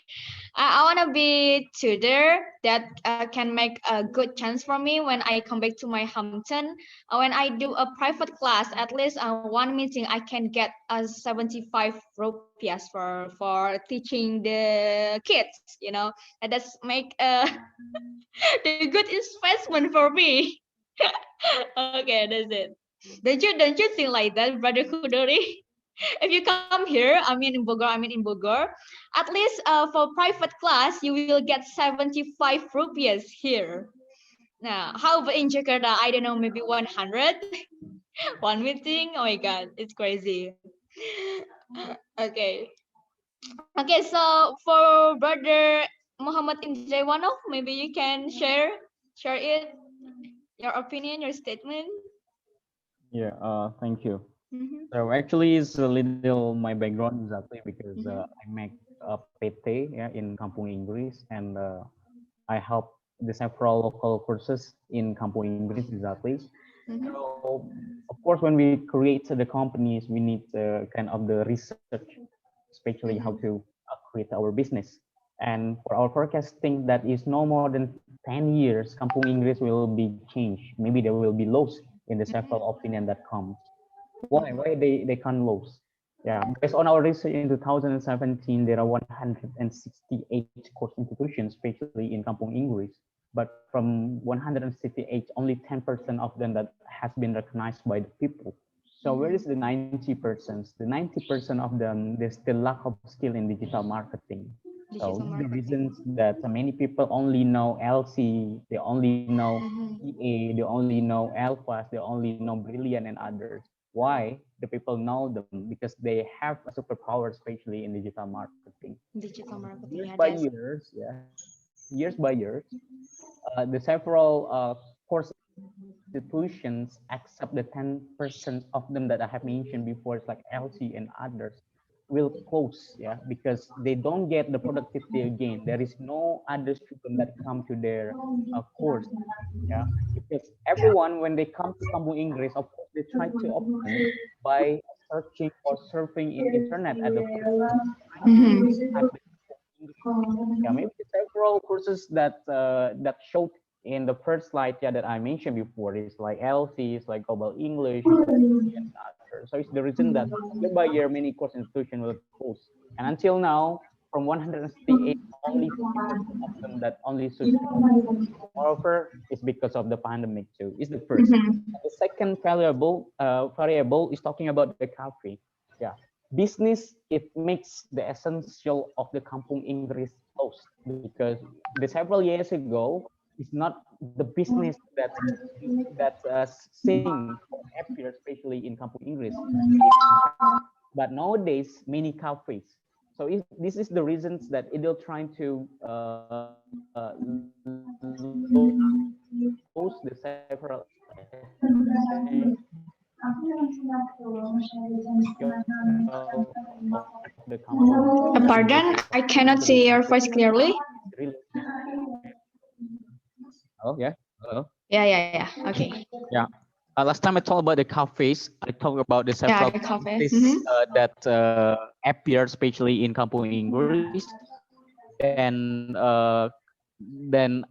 I want to be tutor that can make a good chance for me when I come back to my hometown. When I do a private class, at least one meeting, I can get 75 rupiahs for teaching the kids. And that's make the good it's first one for me. Okay, that's it. Don't you think like that, brother Kudori? If you come here, I'm in Bogor. At least for private class, you will get 75 rupees here. Now, how about in Jakarta? I don't know, maybe 100 one meeting. Oh my God, it's crazy. Okay. Okay, so for brother Muhammad Indraiwanov, maybe you can share it, your opinion, your statement. Yeah, thank you. Mm-hmm. So actually, it's a little my background exactly because I make a PT yeah in Kampung Inggris, and I help the several local courses in Kampung Inggris exactly. Mm-hmm. So of course, when we create the companies, we need kind of the research, especially how Mm-hmm. to create our business. And for our forecasting, that is no more than 10 years, Kampung Inggris will be changed. Maybe there will be loss in the several opinion that comes. Why they can't lose? Yeah, based on our research in 2017, there are 168 course institutions, especially in Kampung Inggris. But from 168, only 10% of them that has been recognized by the people. So where is the 90%? The 90% of them, they still lack of skill in digital marketing. So Digital this is the marketing. reasons that many people only know LC, they only know Mm-hmm. EA, they only know Alphas, they only know Brilliant and others. Why? The people know them because they have a superpower, especially in digital marketing. Digital So marketing. years Yeah, by that's. years, yeah, years by years, the several course institutions accept the 10% of them that I have mentioned before, it's like LC and others, will close, yeah, because they don't get the productivity again. There is no other student that come to their course, yeah, because everyone when they come to Kampung Inggris, of course they try to open by searching or surfing in internet at the first time they type Mm-hmm. the English. Yeah, maybe several courses that showed in the first slide, yeah, that I mentioned before is like LC, is like Global English, is like and others. So it's the reason that year by year many course institution will close. And until now, from 168, only 50% of them that only sustain. Moreover, it's because of the pandemic too. Is the first. Mm-hmm. And the second variable is talking about the cafe. Yeah, business it makes the essential of the Kampung Inggris close because the several years ago it's not the business that sing or appear especially in Kampung Inggris, but nowadays many cafes. So this is the reasons that it will trying to lose the several essential of the Kampung Inggris Pardon, exactly. I This is cannot the see reason your that voice clearly. it's really oh yeah hello Yeah. Okay. yeah. Last time I talked about the cafes, I talked about the Yeah, several the cafe. businesses Mm-hmm. that appear, especially in Kampung Inggris. Then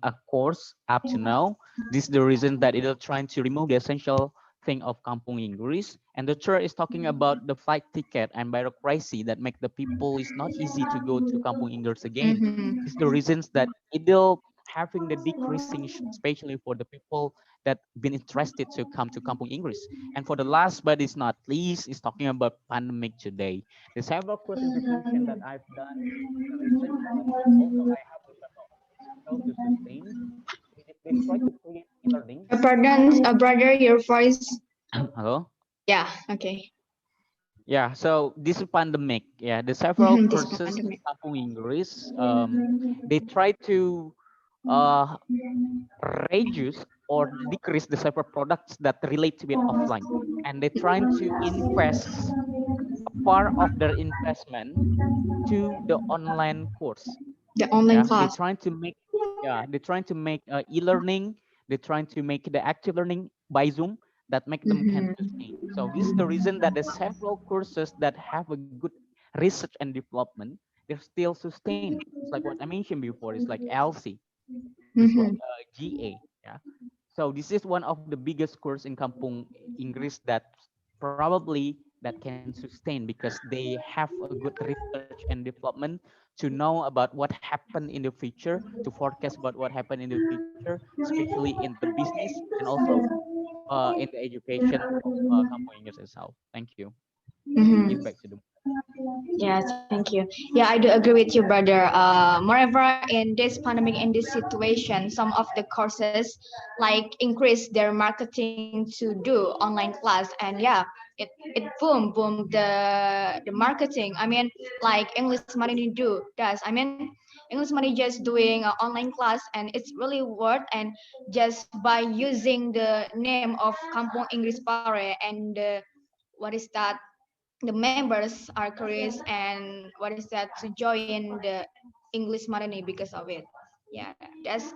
of course, up to now, this is the reason that it'll trying to remove the essential thing of Kampung Inggris. And the third is talking about the flight ticket and bureaucracy that make the people it's not easy to go to Kampung Inggris again. Mm-hmm. It's the reasons that it'll having the decreasing, especially for the people that been interested to come to Kampung Inggris. And for the last but is not least, is talking about pandemic today. The several course institution that I've done the research and also I have a several skill to sustain. They try to create e-learning. Pardon, brother, your voice. Hello. Yeah. Okay. Yeah, so this is pandemic. Yeah, the several Mm-hmm. This courses in pandemic. Kampung Inggris, they try to uh, reduce or decrease the several products that relate with offline, and they're trying to invest a part of their investment to the online course. The online Yeah, they're class. trying to make they're trying to make e-learning, they're trying to make the active learning by Zoom that make them can Mm-hmm. sustain. So this is the reason that the several courses that have a good research and development, they're still sustained. It's like what I mentioned before, it's like LC, it's like Mm-hmm. GA. Yeah, so this is one of the biggest course in Kampung Inggris that probably that that can sustain because they have a good research and development to know about what happened in the future, to forecast about what happened in the future, especially in the business and also in the education of Kampung English itself. Thank you. Mhm. Give back to the. Yeah, thank you. Yeah, I do agree with you, brother. Moreover, in this pandemic, in this situation, some of the courses like increase their marketing to do online class, and yeah, it boom the marketing. I mean, like English Money does. I mean, English Money just doing online class, and it's really worth. And just by using the name of Kampung English Pare and what is that? The members are curious and what is that to join the English Marine because of it. Yeah, that's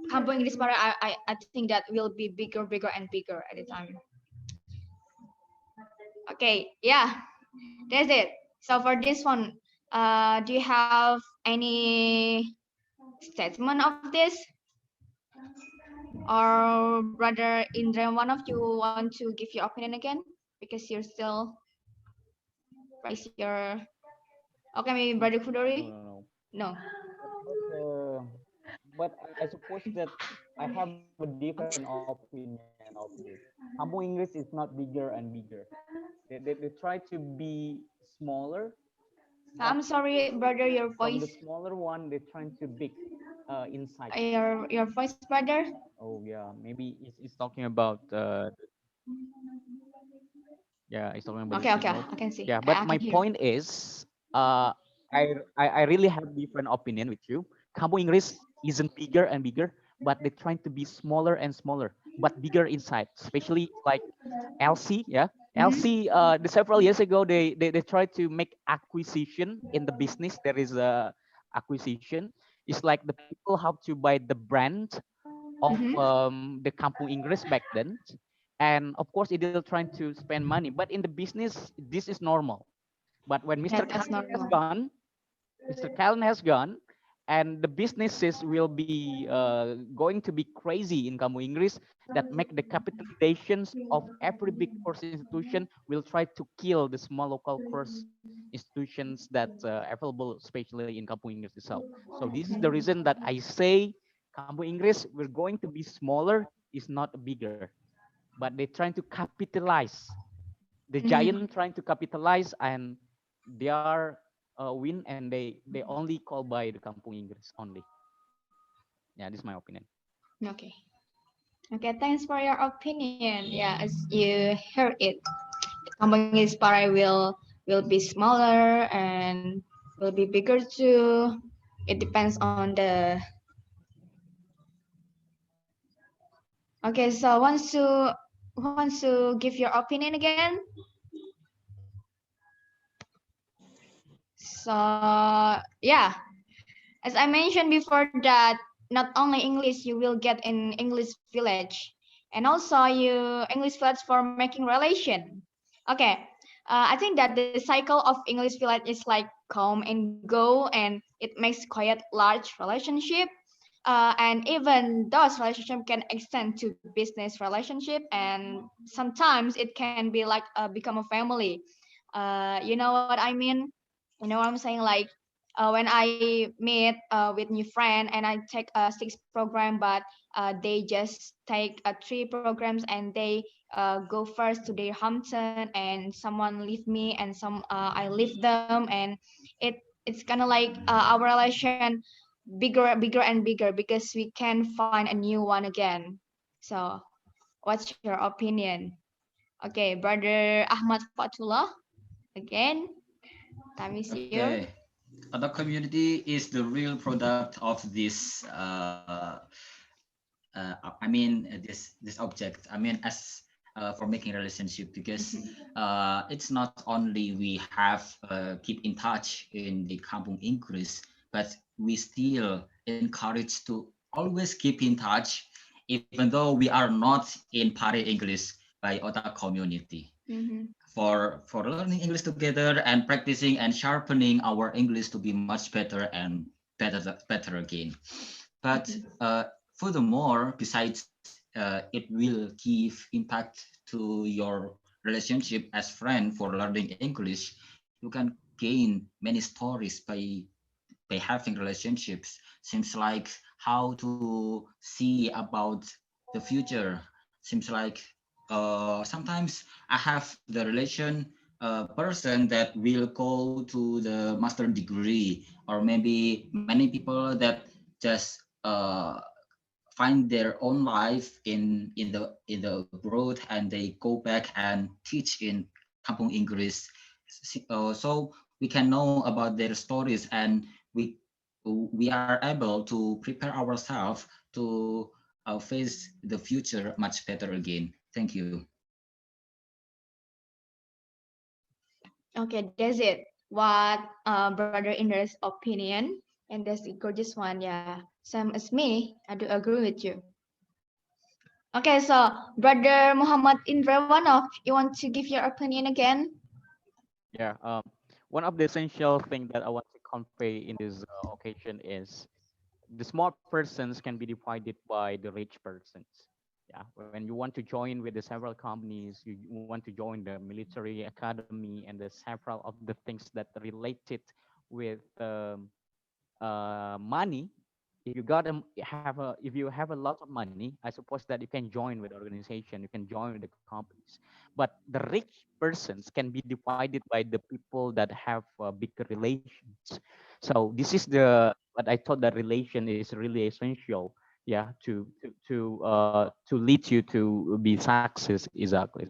Kampung English Para. I think that will be bigger and bigger at the time. Okay, yeah, that's it. So for this one, do you have any statement of this, or brother Indra, one of you want to give your opinion again because you're still raise your. Okay, maybe brother No, Kudori. no, no. No. But I suppose that I have a different opinion of this. Kampung English is not bigger and bigger. They try to be smaller, but I'm sorry, brother, your from the voice, smaller one, they're trying to big inside. your voice, brother. Oh yeah, maybe it's talking about yeah, it's talking about the Okay, signal. I can see. Yeah, but I my can hear. point is, I really have different opinion with you. Kampung English isn't bigger and bigger, but they're trying to be smaller and smaller, but bigger inside. Especially like LC, yeah. Mhm. LC, the several years ago, they tried to make acquisition in the business. There is a acquisition. It's like the people have to buy the brand of Mhm. the Kampung English back then, and of course, they're trying to spend money. But in the business, this is normal. But when Yeah, Mr. that's Khan has normal. gone, Mr. Callen has gone, and the businesses will be going to be crazy in Kamu Inggris that make the capitalizations of every big course institution will try to kill the small local course institutions that available, especially in Kampung Inggris itself. So this is the reason that I say Kampung Inggris we're going to be smaller is not bigger, but they're trying to capitalize the Mhm. giant trying to capitalize and they are win and they only call by the Kampung Inggris only. Yeah, this is my opinion. Okay. Okay, thanks for your opinion. Yeah, as you heard it, Kampung Inspire will be smaller and will be bigger too. It depends on the. Okay, so once to give your opinion again. So yeah, as I mentioned before that not only English you will get in English village and also you English village for making relation. Okay, I think that the cycle of English village is like come and go and it makes quite large relationship. And even those relationship can extend to business relationship and sometimes it can be like become a family. You know what I mean? You know what I'm saying? Like when I meet with new friend and I take a 6 program, but they just take 3 programs and they go first to their hometown and someone leave me and some I leave them and it it's kind of like our relation bigger and bigger because we can find a new one again. So what's your opinion? Okay, brother Ahmad Fatullah again. Time is yours. Okay. Other community is the real product of this this object. I mean as for making relationship because it's not only we have keep in touch in the kampung increase, but we still encourage to always keep in touch even though we are not in Pare English by other community Mm-hmm. for learning English together and practicing and sharpening our English to be much better and better again. But furthermore, besides it will give impact to your relationship as friend for learning English, you can gain many stories by having relationships. Seems like how to see about the future. Seems like sometimes I have the relation person that will go to the master degree, or maybe many people that just find their own life in the abroad, and they go back and teach in Kampung English. So we can know about their stories, and we are able to prepare ourselves to face the future much better again. Thank you. Okay, that's it. What brother Indra's opinion, and that's the gorgeous one. Yeah, same as me. I do agree with you. Okay, so brother Muhammad Indra, one of you want to give your opinion again? Yeah. One of the essential thing that I want to convey in this occasion is the small persons can be divided by the rich persons. Yeah, when you want to join with the several companies, you want to join the military academy and the several of the things that related with money. If you got have a if you have a lot of money, I suppose that you can join with organization, you can join with the companies. But the rich persons can be divided by the people that have bigger relations. So this is the what I thought that relation is really essential. Yeah, to lead you to be success exactly.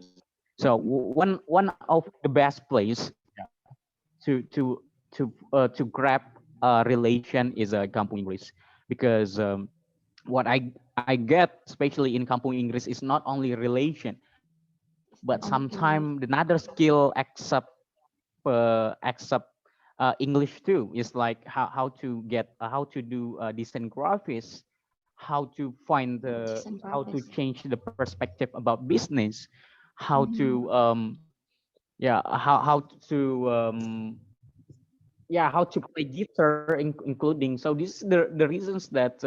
So one of the best place to grab relation is a Kampung English, because what I get especially in Kampung English is not only relation, but sometimes another skill accept English too. It's like how to get how to do decent graphics, how to find the Decent how to graphics. change the perspective about business, how Mhm. to yeah how to yeah how to play guitar including. So this is the reasons that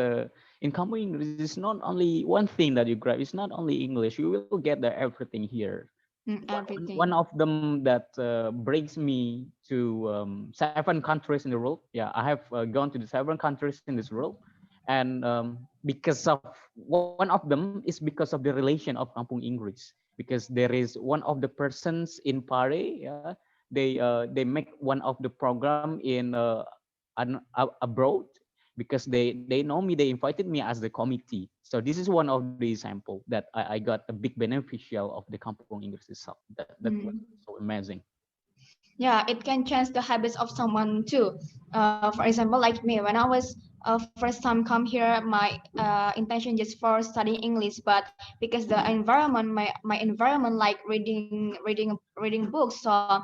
in Kamu English is not only one thing that you grab, it's not only English, you will get the everything here. One Everything. of them that brings me to 7 countries in the world. Yeah, I have gone to the 7 countries in this world, and because of one of them is because of the relation of Kampung English, because there is one of the persons in Pare. Yeah, they make one of the program in abroad, because they know me, they invited me as the committee. So this is one of the example that I got a big beneficial of the Kampung English itself. That was Mhm. so amazing. Yeah, it can change the habits of someone too. For example, like me, when I was first time come here, my intention just for studying English, but because the environment, my environment like reading books, so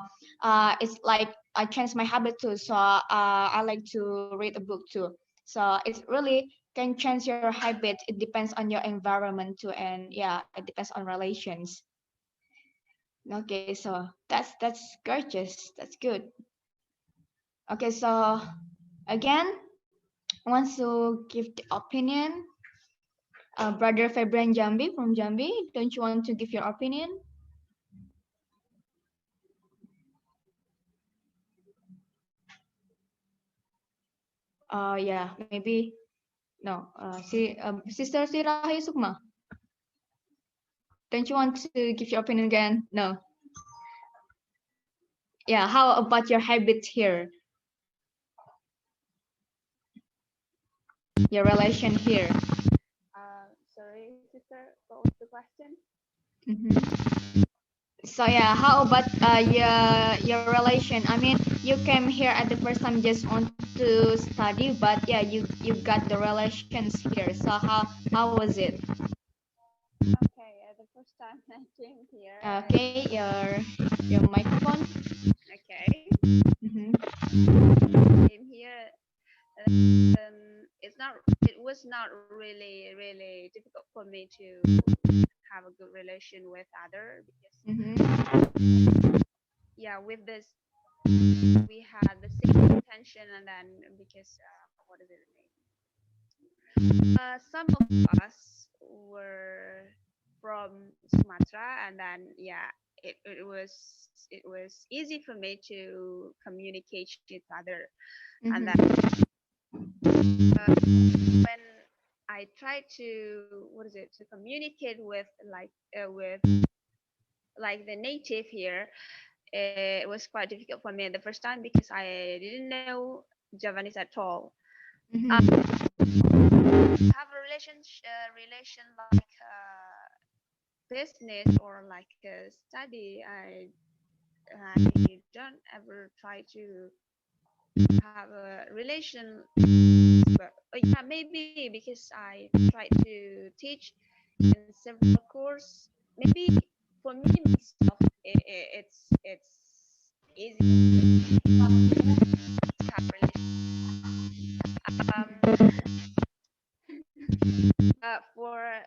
it's like I changed my habit too. So I like to read a book too. So it's really can change your habit. It depends on your environment too, and yeah, it depends on relations. Okay, so that's gorgeous. That's good. Okay, so again, wants to give the opinion. Brother Fabian Jambi from Jambi, don't you want to give your opinion? Yeah, maybe no. Sister Sirahi Sukma, don't you want to give your opinion again? No. Yeah, how about your habits here? Your relation here. Sorry, sister, what was the question? Mhm. So yeah, how about your relation? I mean, you came here at the first time just want to study, but yeah, you got the relations here. So how was it? Okay, the first time I came here, Okay, your microphone. okay, Mm-hmm. came here. It was not really difficult for me to have a good relation with other because Mm-hmm. yeah, with this we had the same intention, and then because what is it name? Some of us were from Sumatra, and then yeah, it was easy for me to communicate with other. And then Mm-hmm. when I tried to to communicate with like the native here, it was quite difficult for me the first time because I didn't know Javanese at all. Mm-hmm. Have a relation like business or like study. I don't ever try to have a relation, but yeah, maybe because I try to teach in several course. Maybe for me myself, it's easy to have relation. For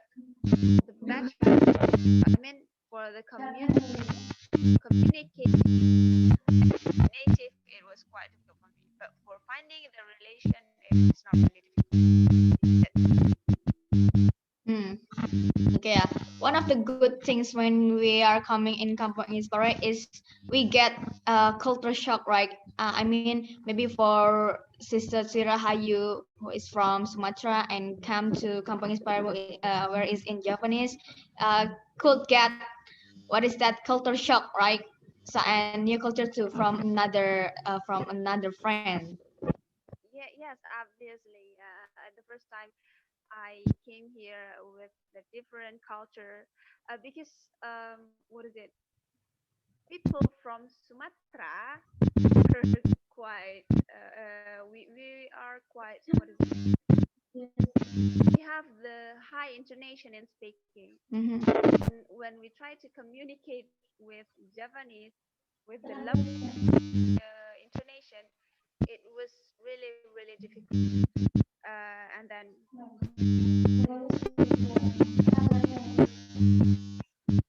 the batch, I mean for the communicate native, it was quite difficult for me. But for finding the relation, it's not really Mm. Okay, yeah. One of the good things when we are coming in Kampung Inspire is we get culture shock, right? I mean, maybe for Sister Sira Hayu, who is from Sumatra and come to Kampung Inspire, where is in Japanese, could get what is that culture shock, right? So and new culture too from another friend. Yeah, yes, obviously. The first time I came here with the different culture, because what is it? People from Sumatra are quite. We are quite. What is it? We have the high intonation in speaking. Mm-hmm. When we try to communicate with Javanese with the low intonation, it was really difficult. And then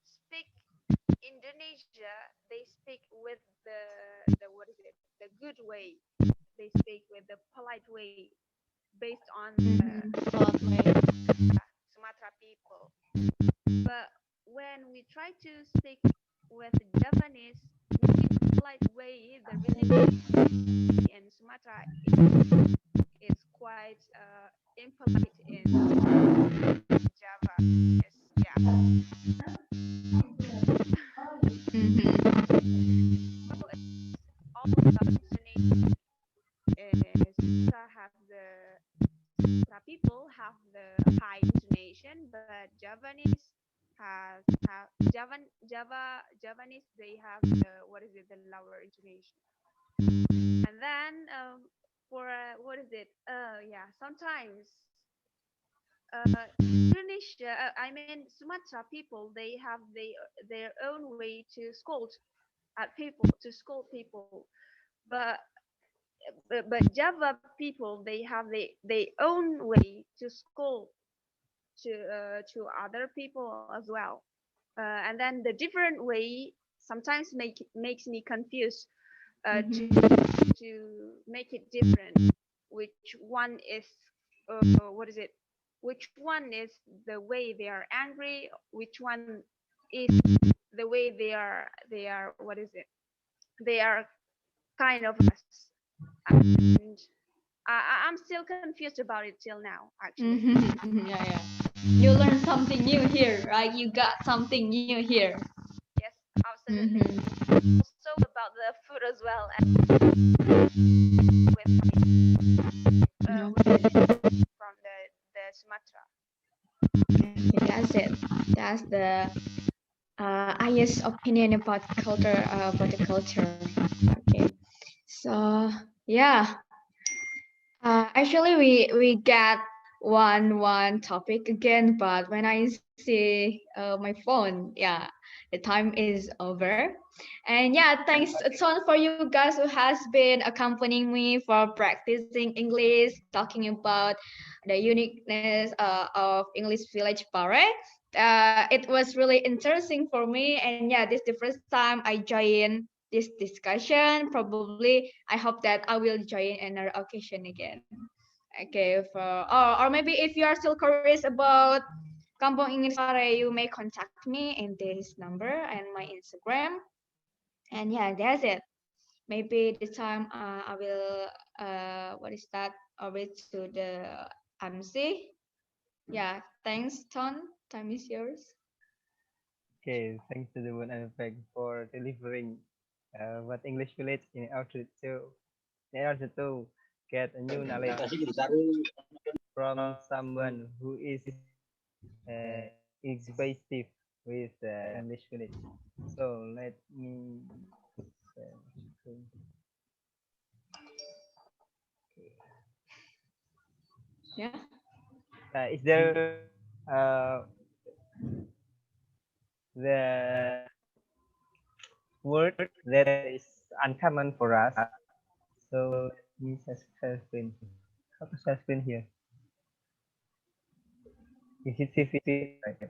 speak Indonesia, they speak with the what is it? The good way. They speak with the polite way based on Sumatra people. But when we try to speak with Javanese, maybe the polite way, the really in Sumatra, it's quite impolite in Java. Yes, yeah. So it's all about intonation. Sumatra have Sumatra people have the high intonation, but Javanese have Javanese they have the what is it the lower intonation. And then for what is it? Yeah, sometimes Indonesia, I mean Sumatra people, they have their own way to scold at people, to scold people. But Java people, they have their own way to scold to other people as well. And then the different way sometimes makes me confused to make it different. Which one is what is it? Which one is the way they are angry? Which one is the way they are what is it? They are kind of us. And I'm still confused about it till now, actually. Mm-hmm. Yeah, yeah. You learn something new here, right? You got something new here. Yes, absolutely. Mm-hmm. Also about the food as well, and from the Sumatra. Okay, that's it. That's the highest opinion about culture, about the culture. Okay. So yeah, actually we got one topic again, but when I see my phone, yeah, the time is over. And yeah, thanks a ton for you guys who has been accompanying me for practicing English, talking about the uniqueness of English Village Pare. It was really interesting for me, and yeah, this is the first time I join this discussion. Probably, I hope that I will join another occasion again. Okay, or maybe if you are still curious about Kampung English Pare, you may contact me in this number and my Instagram. And yeah, that's it. Maybe this time I will what is that? Over to the MC. Yeah, thanks, Ton. Time is yours. Okay, thanks to the one and Peg for delivering what English village in order to get a new knowledge from someone who is expressive with English village. So let me share screen. Yeah. Is there the word that is uncommon for us? So let me share screen. How to share screen here? Is it CC? Right.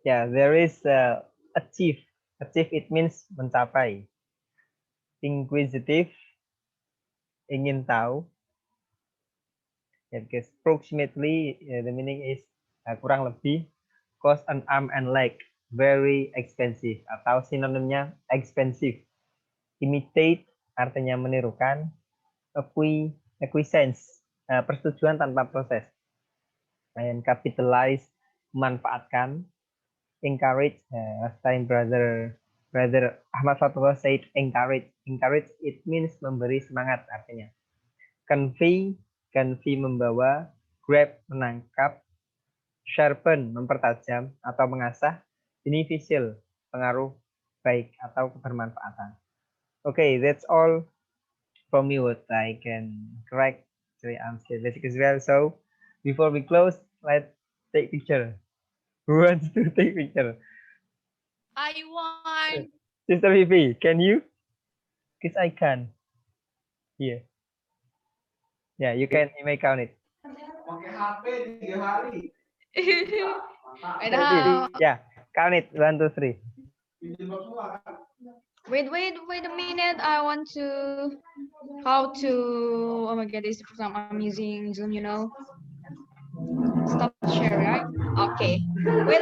Yeah, there is achieve. Achieve it means mencapai. Inquisitive, ingin tahu. Yeah, because approximately the meaning is kurang lebih cost an arm and leg, very expensive atau sinonimnya expensive. Imitate artinya menirukan. Acquiescence, persetujuan tanpa proses. And capitalize, memanfaatkan. Encourage, last time brother Ahmad Fatullah said encourage it means memberi semangat artinya. Convey membawa. Grab menangkap. Sharpen mempertajam atau mengasah. Beneficial pengaruh baik atau kebermanfaatan. Okay, that's all from me what I can correct the answer basic as well. So before we close, let's take picture. Who wants to take picture? I want. Sister Vivi, can you? Because I can. Here. Yeah, you can. You may count it. Wait, how? Yeah, count it. 1, 2, 3. Wait a minute. I want to how to. Oh my god, this is the I'm using Zoom. Stop share, right? Okay. Wait.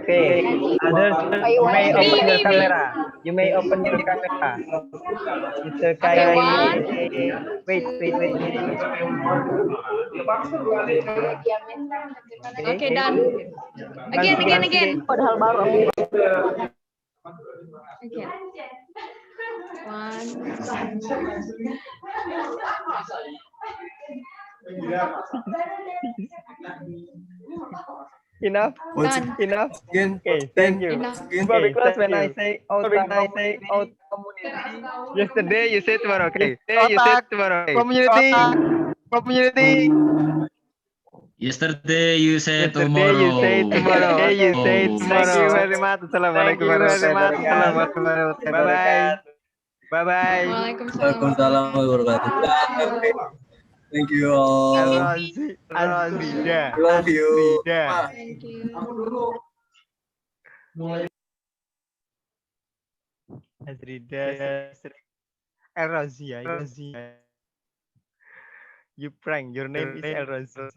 Okay. Others, you may open your camera. You may open your camera. Mr. Okay, Kai. one. Wait. Okay, done. Again. Padahal baru aku. Again. One. Enough. Done. Enough. Okay, thank you. Before we close, when I say out community, yesterday you said tomorrow. Okay. Community. Yesterday you said Yesterday you say tomorrow. Thank you very much. Assalamualaikum warahmatullahi wabarakatuh. Bye-bye. Waalaikumsalam. Thank you all. Azrida. Love you. Thank you. Azrida. Erozia. You prank. Your name is Erozia.